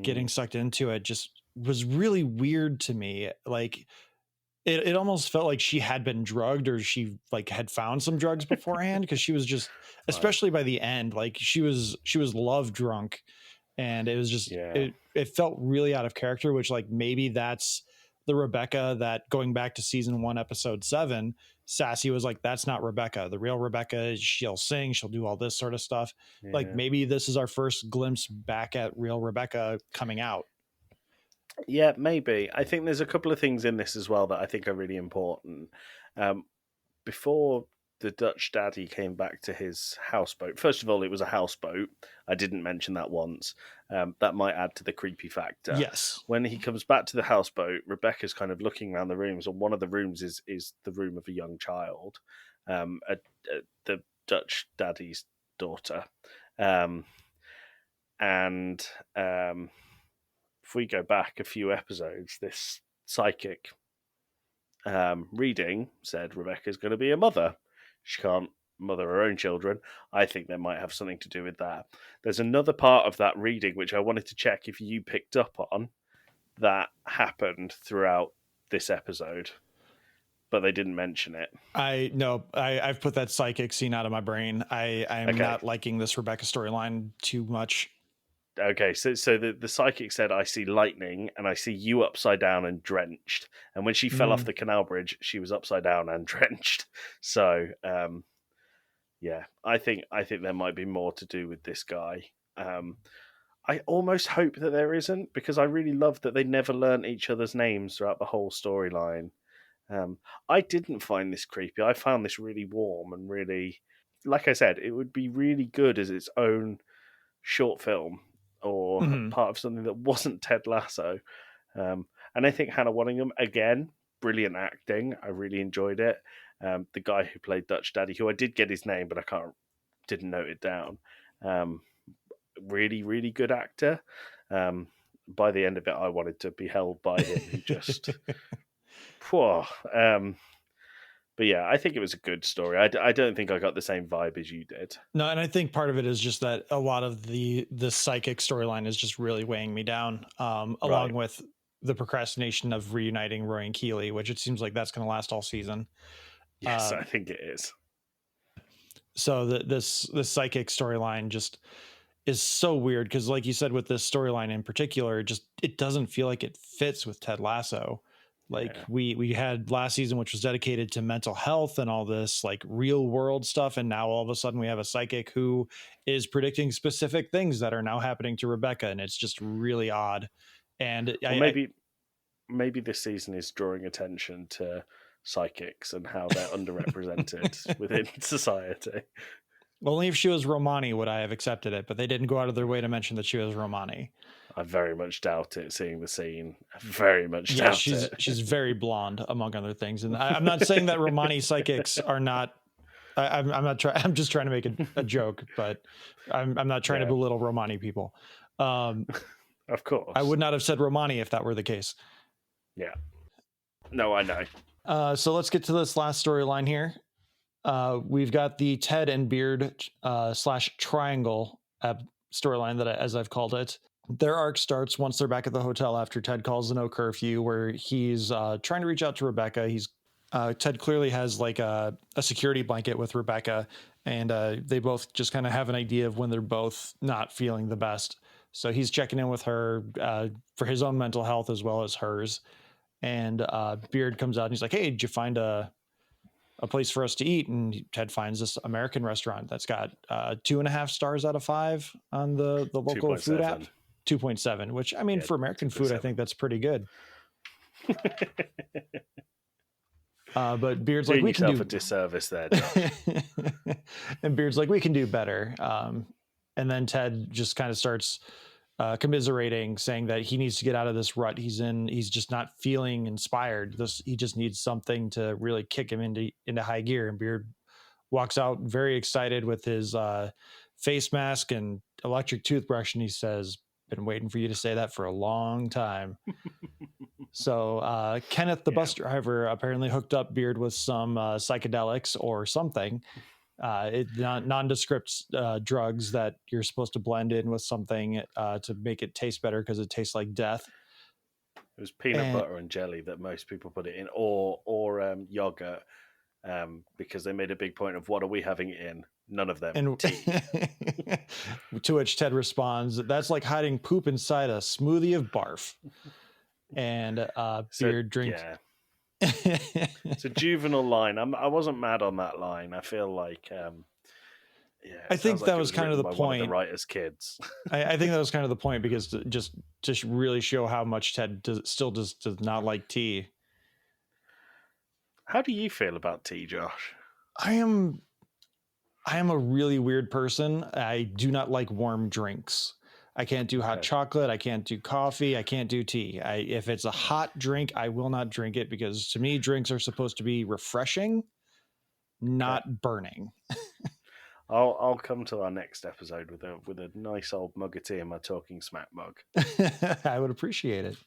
getting sucked into it just was really weird to me. Like it almost felt like she had been drugged, or she like had found some drugs beforehand, because she was just, especially by the end, like she was love drunk, and it was just it felt really out of character, which like maybe that's the Rebecca that, going back to season 1 episode 7, Sassy was like, that's not Rebecca. The real Rebecca is she'll sing, she'll do all this sort of stuff. Like maybe this is our first glimpse back at real Rebecca coming out. Yeah, maybe. I think there's a couple of things in this as well that I think are really important. Before the Dutch Daddy came back to his houseboat, first of all, it was a houseboat. I didn't mention that once. That might add to the creepy factor. Yes. When he comes back to the houseboat, Rebecca's kind of looking around the rooms, and one of the rooms is the room of a young child, the Dutch Daddy's daughter. If we go back a few episodes, this psychic reading said Rebecca's going to be a mother. She can't mother her own children. I think that might have something to do with that. There's another part of that reading which I wanted to check if you picked up on, that happened throughout this episode, but they didn't mention it. I've put that psychic scene out of my brain. I'm not liking this Rebecca storyline too much. Okay, so the psychic said, "I see lightning and I see you upside down and drenched." And when she fell off the canal bridge, she was upside down and drenched. So, I think there might be more to do with this guy. I almost hope that there isn't, because I really love that they never learnt each other's names throughout the whole storyline. I didn't find this creepy. I found this really warm and really, like I said, it would be really good as its own short film, or part of something that wasn't Ted Lasso. And I think Hannah Waddingham, again, brilliant acting. I really enjoyed it. The guy who played Dutch Daddy, who I did get his name, but didn't note it down. Really, really good actor. By the end of it, I wanted to be held by him. He just... But yeah, I think it was a good story. I don't think I got the same vibe as you did. No, and I think part of it is just that a lot of the psychic storyline is just really weighing me down, along with the procrastination of reuniting Roy and Keeley, which it seems like that's going to last all season. Yes, I think it is. So this psychic storyline just is so weird because, like you said, with this storyline in particular, it doesn't feel like it fits with Ted Lasso. Like we had last season, which was dedicated to mental health and all this like real world stuff, and now all of a sudden we have a psychic who is predicting specific things that are now happening to Rebecca, and it's just really odd. And maybe this season is drawing attention to psychics and how they're underrepresented within society. Only if she was Romani would I have accepted it, but they didn't go out of their way to mention that she was Romani. I very much doubt it, seeing the scene. I very much doubt it. She's very blonde, among other things. And I'm not saying that Romani psychics are not. I'm not trying. I'm just trying to make a joke, but I'm not trying to belittle Romani people. Of course, I would not have said Romani if that were the case. Yeah. No, I know. So let's get to this last storyline here. We've got the Ted and Beard / triangle storyline that, as I've called it. Their arc starts once they're back at the hotel after Ted calls the no curfew, where he's trying to reach out to Rebecca. Ted clearly has like a security blanket with Rebecca, and they both just kind of have an idea of when they're both not feeling the best. So he's checking in with her for his own mental health as well as hers. And Beard comes out and he's like, "Hey, did you find a place for us to eat?" And Ted finds this American restaurant that's got 2.5 stars out of 5 on the local food app. 2.7, which I mean, for American food, I think that's pretty good. But Beard's like, we can do a disservice there, Josh. And Beard's like, we can do better. And then Ted just kind of starts commiserating, saying that he needs to get out of this rut he's in. He's just not feeling inspired. He just needs something to really kick him into high gear. And Beard walks out very excited with his face mask and electric toothbrush, and he says, "Been waiting for you to say that for a long time." So Kenneth, the bus driver, apparently hooked up Beard with some psychedelics or something. Nondescript drugs that you're supposed to blend in with something to make it taste better because it tastes like death. It was peanut butter and jelly that most people put it in, or yogurt, because they made a big point of, what are we having it in? None of them. And to which Ted responds, "That's like hiding poop inside a smoothie of barf." And Beard drinks. Yeah. It's a juvenile line. I wasn't mad on that line. I feel like, I think that was kind of the point. point. One of the writers' kids. I think that was kind of the point, because to really show how much Ted still does not like tea. How do you feel about tea, Josh? I am a really weird person. I do not like warm drinks. I can't do hot chocolate. I can't do coffee. I can't do tea. If it's a hot drink, I will not drink it, because to me, drinks are supposed to be refreshing, not burning. I'll come to our next episode with a nice old mug of tea in my Talking SMAC mug. I would appreciate it.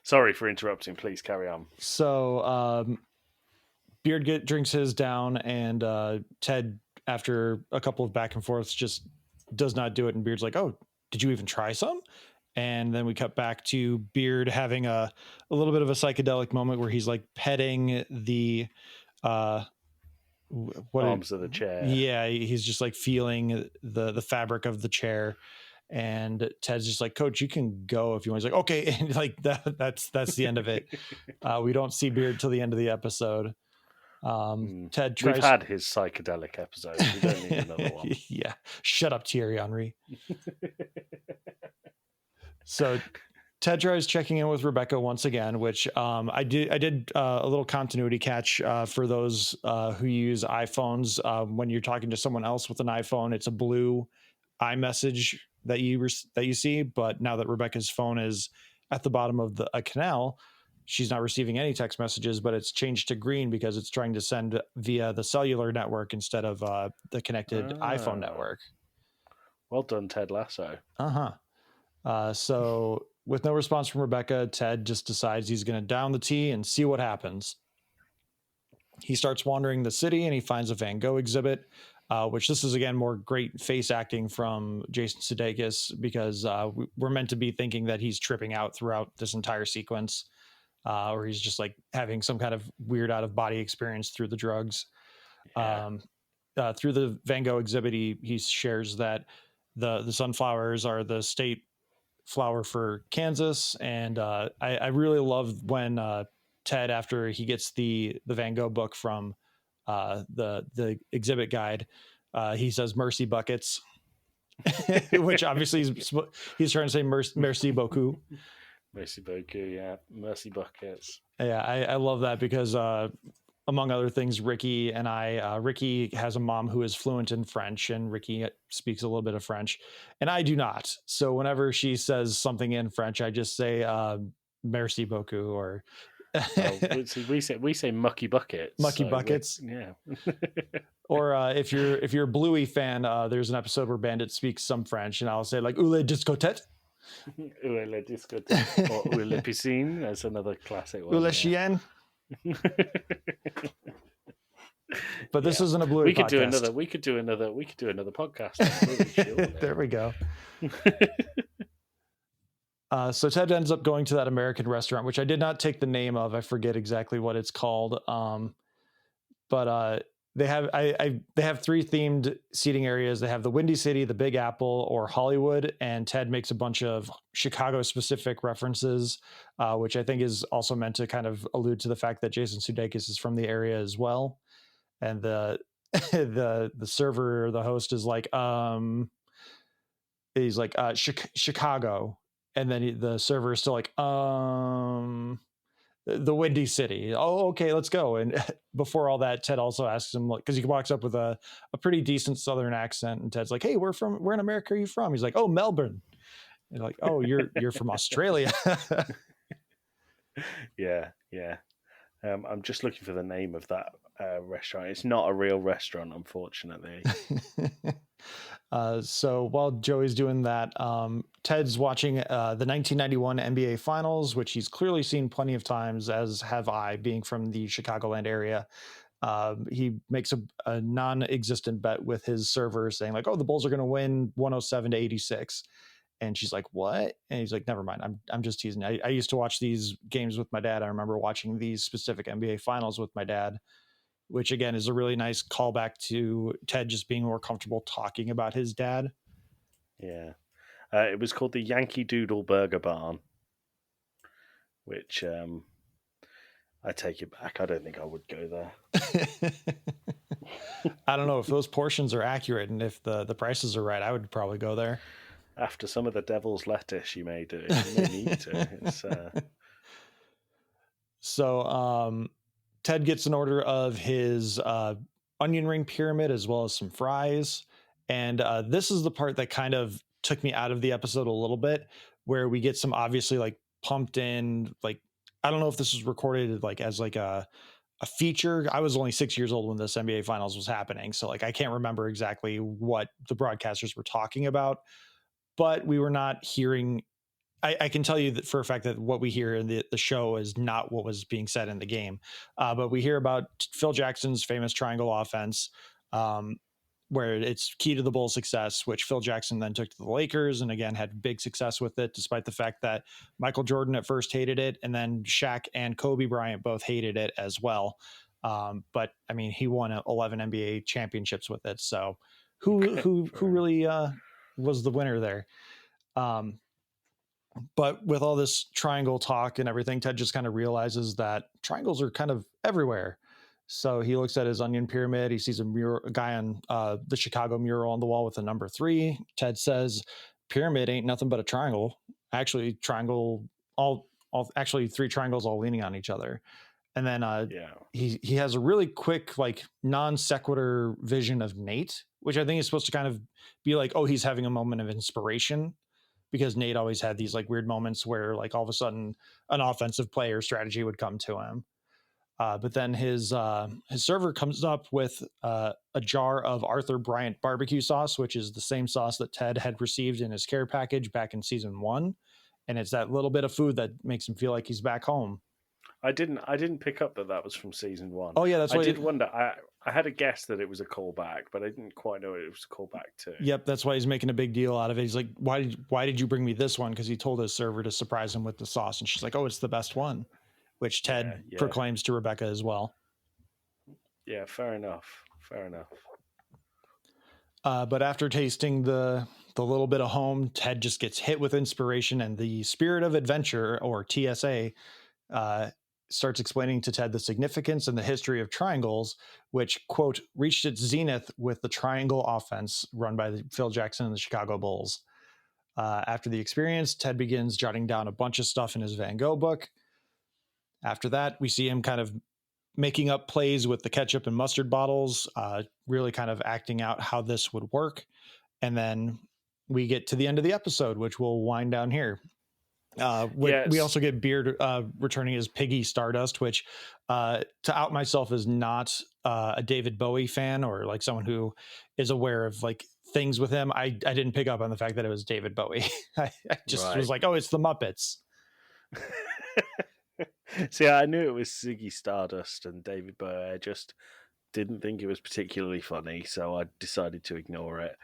Sorry for interrupting. Please carry on. So Beard drinks his down, and Ted, after a couple of back and forths, just does not do it. And Beard's like, "Oh, did you even try some?" And then we cut back to Beard having a little bit of a psychedelic moment where he's like petting the arms of the chair. Yeah, he's just like feeling the fabric of the chair. And Ted's just like, "Coach, you can go if you want." He's like, "Okay." And like that's the end of it. We don't see Beard till the end of the episode. Ted tries. We've had his psychedelic episode. We don't need another one. Yeah, shut up, Thierry Henry. So Ted tries checking in with Rebecca once again, which I did a little continuity catch for those who use iPhones. When you're talking to someone else with an iPhone, it's a blue iMessage that you see. But now that Rebecca's phone is at the bottom of a canal, she's not receiving any text messages, but it's changed to green because it's trying to send via the cellular network instead of the connected iPhone network. Well done, Ted Lasso. So with no response from Rebecca, Ted just decides he's going to down the tea and see what happens. He starts wandering the city and he finds a Van Gogh exhibit, which this is, again, more great face acting from Jason Sudeikis, because we're meant to be thinking that he's tripping out throughout this entire sequence. Or he's just like having some kind of weird out of body experience through the drugs. Yeah. Through the Van Gogh exhibit, he shares that the sunflowers are the state flower for Kansas, and I really love when Ted, after he gets the Van Gogh book from the exhibit guide, he says "Mercy buckets," which obviously he's trying to say "Merci beaucoup." Mercy beaucoup, yeah, mercy buckets. Yeah, I love that because among other things, Ricky has a mom who is fluent in French, and Ricky speaks a little bit of French, and I do not. So whenever she says something in French, I just say "Merci beaucoup" or we say mucky buckets. Mucky buckets. Yeah. Or if you're a Bluey fan, there's an episode where Bandit speaks some French, and I'll say like "Oule discothèque." Oule la discothèque. Or Oule la piscine. That's another classic one. Oule chien. But this isn't a Bluey podcast. We could do another podcast. There we go. So Ted ends up going to that American restaurant, which I did not take the name of. I forget exactly what it's called. But they have they have 3 themed seating areas. They have the Windy City, the Big Apple, or Hollywood. And Ted makes a bunch of Chicago specific references, which I think is also meant to kind of allude to the fact that Jason Sudeikis is from the area as well. And the server, the host, is like, he's like Chicago, and then the server is still like the Windy City. Oh, okay, let's go. And before all that, Ted also asks him, like, because he walks up with a pretty decent Southern accent, and Ted's like, "Hey, where in America are you from?" He's like, "Oh, Melbourne." And like, "Oh, you're from Australia." Yeah. I'm just looking for the name of that restaurant. It's not a real restaurant, unfortunately. So while Joey's doing that, Ted's watching the 1991 NBA Finals, which he's clearly seen plenty of times, as have I, being from the Chicagoland area. He makes a non-existent bet with his server saying like, "Oh, the Bulls are going to win 107-86. And she's like, "What?" And he's like, "Never mind. I'm just teasing. I used to watch these games with my dad. I remember watching these specific NBA Finals with my dad," which again is a really nice callback to Ted just being more comfortable talking about his dad. Yeah. It was called the Yankee Doodle Burger Barn, which I take it back. I don't think I would go there. I don't know if those portions are accurate, and if the prices are right, I would probably go there. After some of the devil's lettuce you may do, you may need to. So Ted gets an order of his onion ring pyramid as well as some fries. And this is the part that kind of took me out of the episode a little bit, where we get some obviously like pumped in, like, I don't know if this was recorded like as like a feature. I was only 6 years old when this NBA Finals was happening, so like I can't remember exactly what the broadcasters were talking about, but we were not hearing. I can tell you that for a fact that what we hear in the show is not what was being said in the game. But we hear about Phil Jackson's famous triangle offense, where it's key to the Bulls' success, which Phil Jackson then took to the Lakers and again had big success with it, despite the fact that Michael Jordan at first hated it, and then Shaq and Kobe Bryant both hated it as well. But I mean, he won 11 NBA championships with it. So who really was the winner there? But with all this triangle talk and everything, Ted just kind of realizes that triangles are kind of everywhere. So he looks at his onion pyramid. He sees a guy on the Chicago mural on the wall with a number 3. Ted says, "Pyramid ain't nothing but a triangle. Actually, actually 3 triangles all leaning on each other." And then he has a really quick, like, non sequitur vision of Nate, which I think is supposed to kind of be like, oh, he's having a moment of inspiration, because Nate always had these like weird moments where like all of a sudden an offensive player strategy would come to him. But then his server comes up with a jar of Arthur Bryant barbecue sauce, which is the same sauce that Ted had received in his care package back in season 1. And it's that little bit of food that makes him feel like he's back home. I didn't pick up that was from season 1. Oh yeah, that's why I did wonder. I had a guess that it was a callback, but I didn't quite know it was a callback too. Yep, that's why he's making a big deal out of it. He's like, why did you bring me this one? Because he told his server to surprise him with the sauce, and she's like, oh, it's the best one, which Ted proclaims to Rebecca as well. Yeah, fair enough. Fair enough. But after tasting the little bit of home, Ted just gets hit with inspiration, and the Spirit of Adventure, or TSA, starts explaining to Ted the significance and the history of triangles, which, quote, reached its zenith with the triangle offense run by Phil Jackson and the Chicago Bulls. After the experience, Ted begins jotting down a bunch of stuff in his Van Gogh book. After that, we see him kind of making up plays with the ketchup and mustard bottles, really kind of acting out how this would work. And then we get to the end of the episode, which we'll wind down here. We also get Beard returning as Piggy Stardust, which, to out myself, is not a David Bowie fan or like someone who is aware of like things with him. I didn't pick up on the fact that it was David Bowie. I just was like, oh, it's the Muppets. See, I knew it was Ziggy Stardust and David Bowie. I just didn't think it was particularly funny, so I decided to ignore it.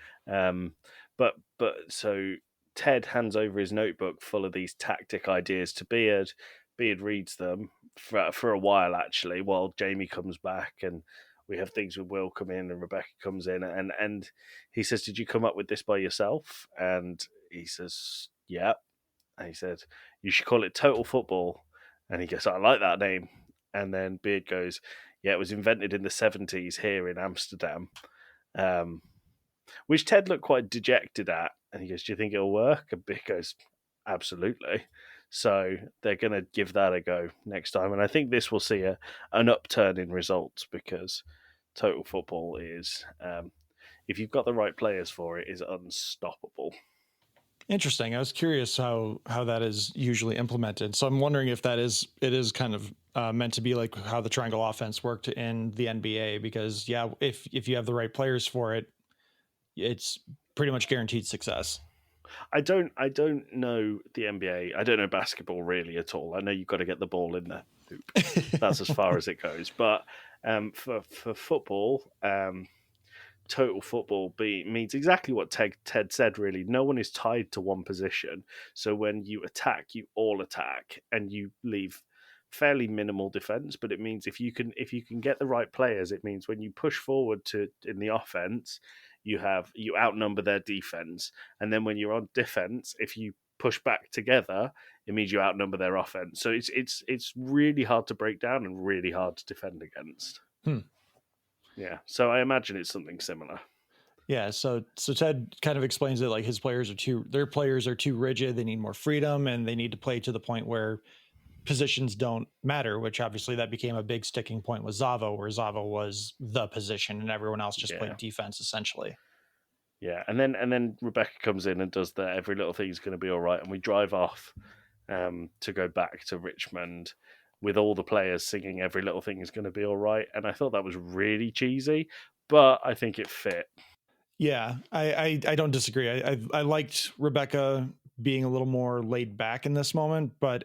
But so Ted hands over his notebook full of these tactic ideas to Beard. Beard reads them for a while, actually, while Jamie comes back and we have things with Will come in and Rebecca comes in. And he says, did you come up with this by yourself? And he says, yeah. And he said, you should call it Total Football. And he goes, I like that name. And then Beard goes, yeah, it was invented in the 70s here in Amsterdam. Which Ted looked quite dejected at. And he goes, do you think it'll work? And Beard goes, absolutely. So they're going to give that a go next time. And I think this will see an upturn in results because Total Football is, if you've got the right players for it, is unstoppable. Interesting. I was curious how that is usually implemented. So I'm wondering if it is kind of meant to be like how the triangle offense worked in the NBA, because if you have the right players for it, it's pretty much guaranteed success. I don't know the NBA. I don't know basketball really at all. I know you've got to get the ball in the hoop. That's as far as it goes. But for football, Total Football means exactly what Ted said, really. No one is tied to one position. So when you attack, you all attack, and you leave fairly minimal defense. But it means if you can get the right players, it means when you push forward in the offense, you outnumber their defense. And then when you're on defense, if you push back together, it means you outnumber their offense. So it's really hard to break down and really hard to defend against. Yeah, so I imagine it's something similar. Yeah, so Ted kind of explains that like their players are too rigid. They need more freedom, and they need to play to the point where positions don't matter. Which obviously that became a big sticking point with Zavo, where Zavo was the position and everyone else just played defense essentially. Yeah, and then Rebecca comes in and does that. Every little thing's going to be all right, and we drive off to go back to Richmond, with all the players singing every little thing is going to be all right. And I thought that was really cheesy, but I think it fit. Yeah, I don't disagree. I liked Rebecca being a little more laid back in this moment, but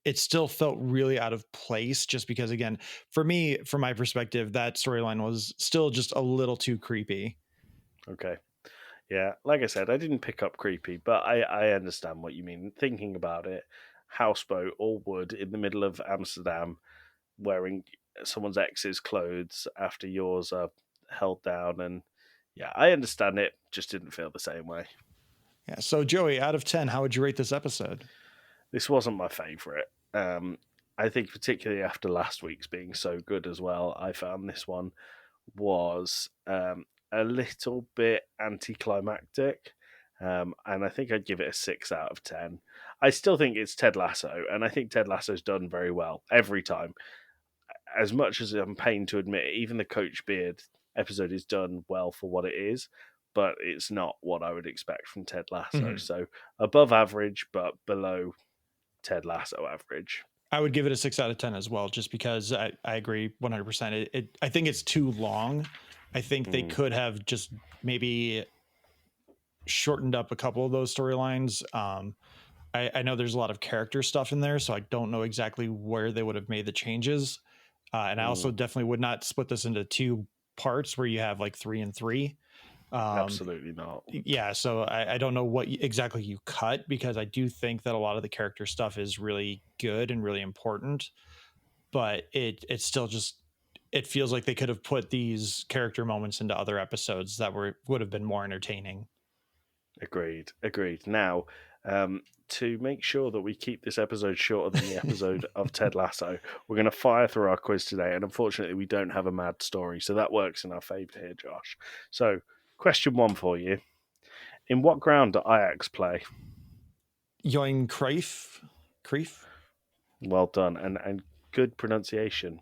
it still felt really out of place just because, again, for me, from my perspective, that storyline was still just a little too creepy. Okay. Yeah, like I said, I didn't pick up creepy, but I understand what you mean. Thinking about it, houseboat, all wood, in the middle of Amsterdam, wearing someone's ex's clothes after yours are held down. And yeah, I understand it, just didn't feel the same way. Yeah. So Joey, out of 10, how would you rate this episode? This wasn't my favorite. I think particularly after last week's being so good as well, I found this one was a little bit anticlimactic. And I think I'd give it a 6 out of 10. I still think it's Ted Lasso, and I think Ted Lasso's done very well every time. As much as I'm pained to admit, even the Coach Beard episode is done well for what it is, but it's not what I would expect from Ted Lasso. Mm-hmm. So above average, but below Ted Lasso average. I would give it a 6 out of 10 as well, just because I agree 100%. I think it's too long. I think they could have just maybe shortened up a couple of those storylines. I know there's a lot of character stuff in there, so I don't know exactly where they would have made the changes. And I also definitely would not split this into 2 parts where you have like 3 and 3. Absolutely not. Yeah, so I don't know what exactly you cut, because I do think that a lot of the character stuff is really good and really important, but it's still just it feels like they could have put these character moments into other episodes that would have been more entertaining. Agreed. Now, to make sure that we keep this episode shorter than the episode of Ted Lasso, we're going to fire through our quiz today, and unfortunately we don't have a mad story, so that works in our favour here, Josh. So, question 1 for you. In what ground do Ajax play? Johan Cruyff? Well done, and good pronunciation.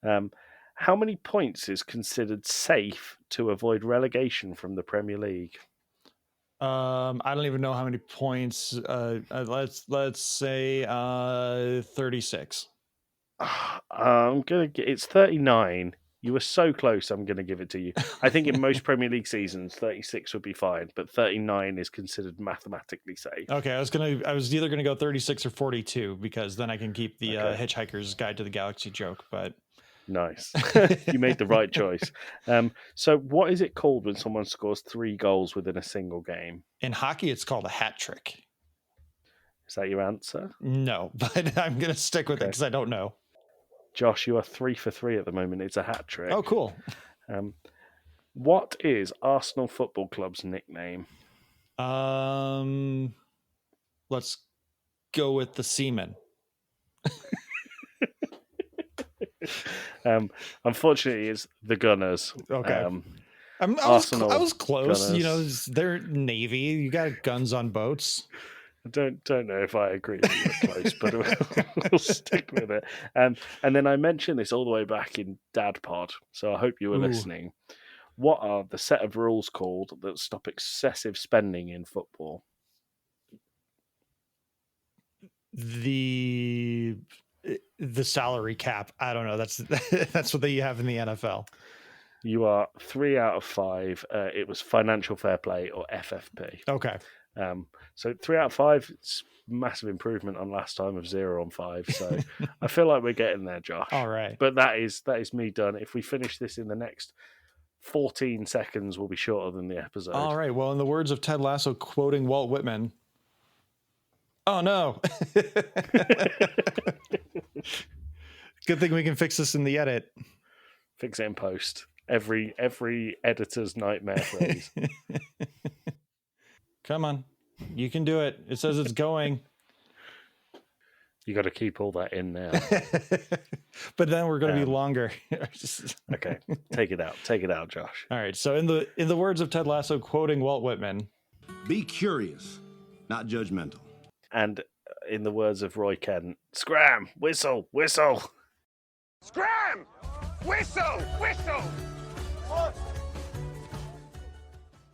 How many points is considered safe to avoid relegation from the Premier League? I don't even know how many points. Let's say 36. It's 39. You were so close. I'm gonna give it to you. I think in most Premier League seasons, 36 would be fine, but 39 is considered mathematically safe. Okay, I was either gonna go 36 or 42 because then I can keep the Hitchhiker's Guide to the Galaxy joke. But nice, you made the right choice. So what is it called when someone scores 3 goals within a single game? In hockey, it's called a hat trick. Is that your answer? No, but I'm gonna stick with it because I don't know. Josh, you are 3 for 3 at the moment. It's a hat trick. Oh, cool. What is Arsenal Football Club's nickname? Let's go with the Seamen. Unfortunately, it's the Gunners. Okay. I was close. Gunners. You know, they're Navy. You got guns on boats. I don't know if I agree with you close, but we'll stick with it. And then I mentioned this all the way back in Dad Pod, so I hope you were listening. What are the set of rules called that stop excessive spending in football? The salary cap. I don't know. That's what they have in the NFL. You are 3 out of 5. It was financial fair play or FFP. Okay. So 3 out of 5. It's massive improvement on last time of 0 on 5. So I feel like we're getting there, Josh. All right. But that is me done. If we finish this in the next 14 seconds, we'll be shorter than the episode. All right. Well, in the words of Ted Lasso, quoting Walt Whitman. Oh no. Good thing we can fix this in the edit. Fix it in post. Every editor's nightmare phrase. Come on. You can do it. It says it's going. You got to keep all that in now. But then we're going to be longer. Okay. Take it out, Josh. All right. So in the words of Ted Lasso, quoting Walt Whitman, be curious, not judgmental. And in the words of Roy Kent, scram, whistle, whistle. Scram! Whistle! Whistle!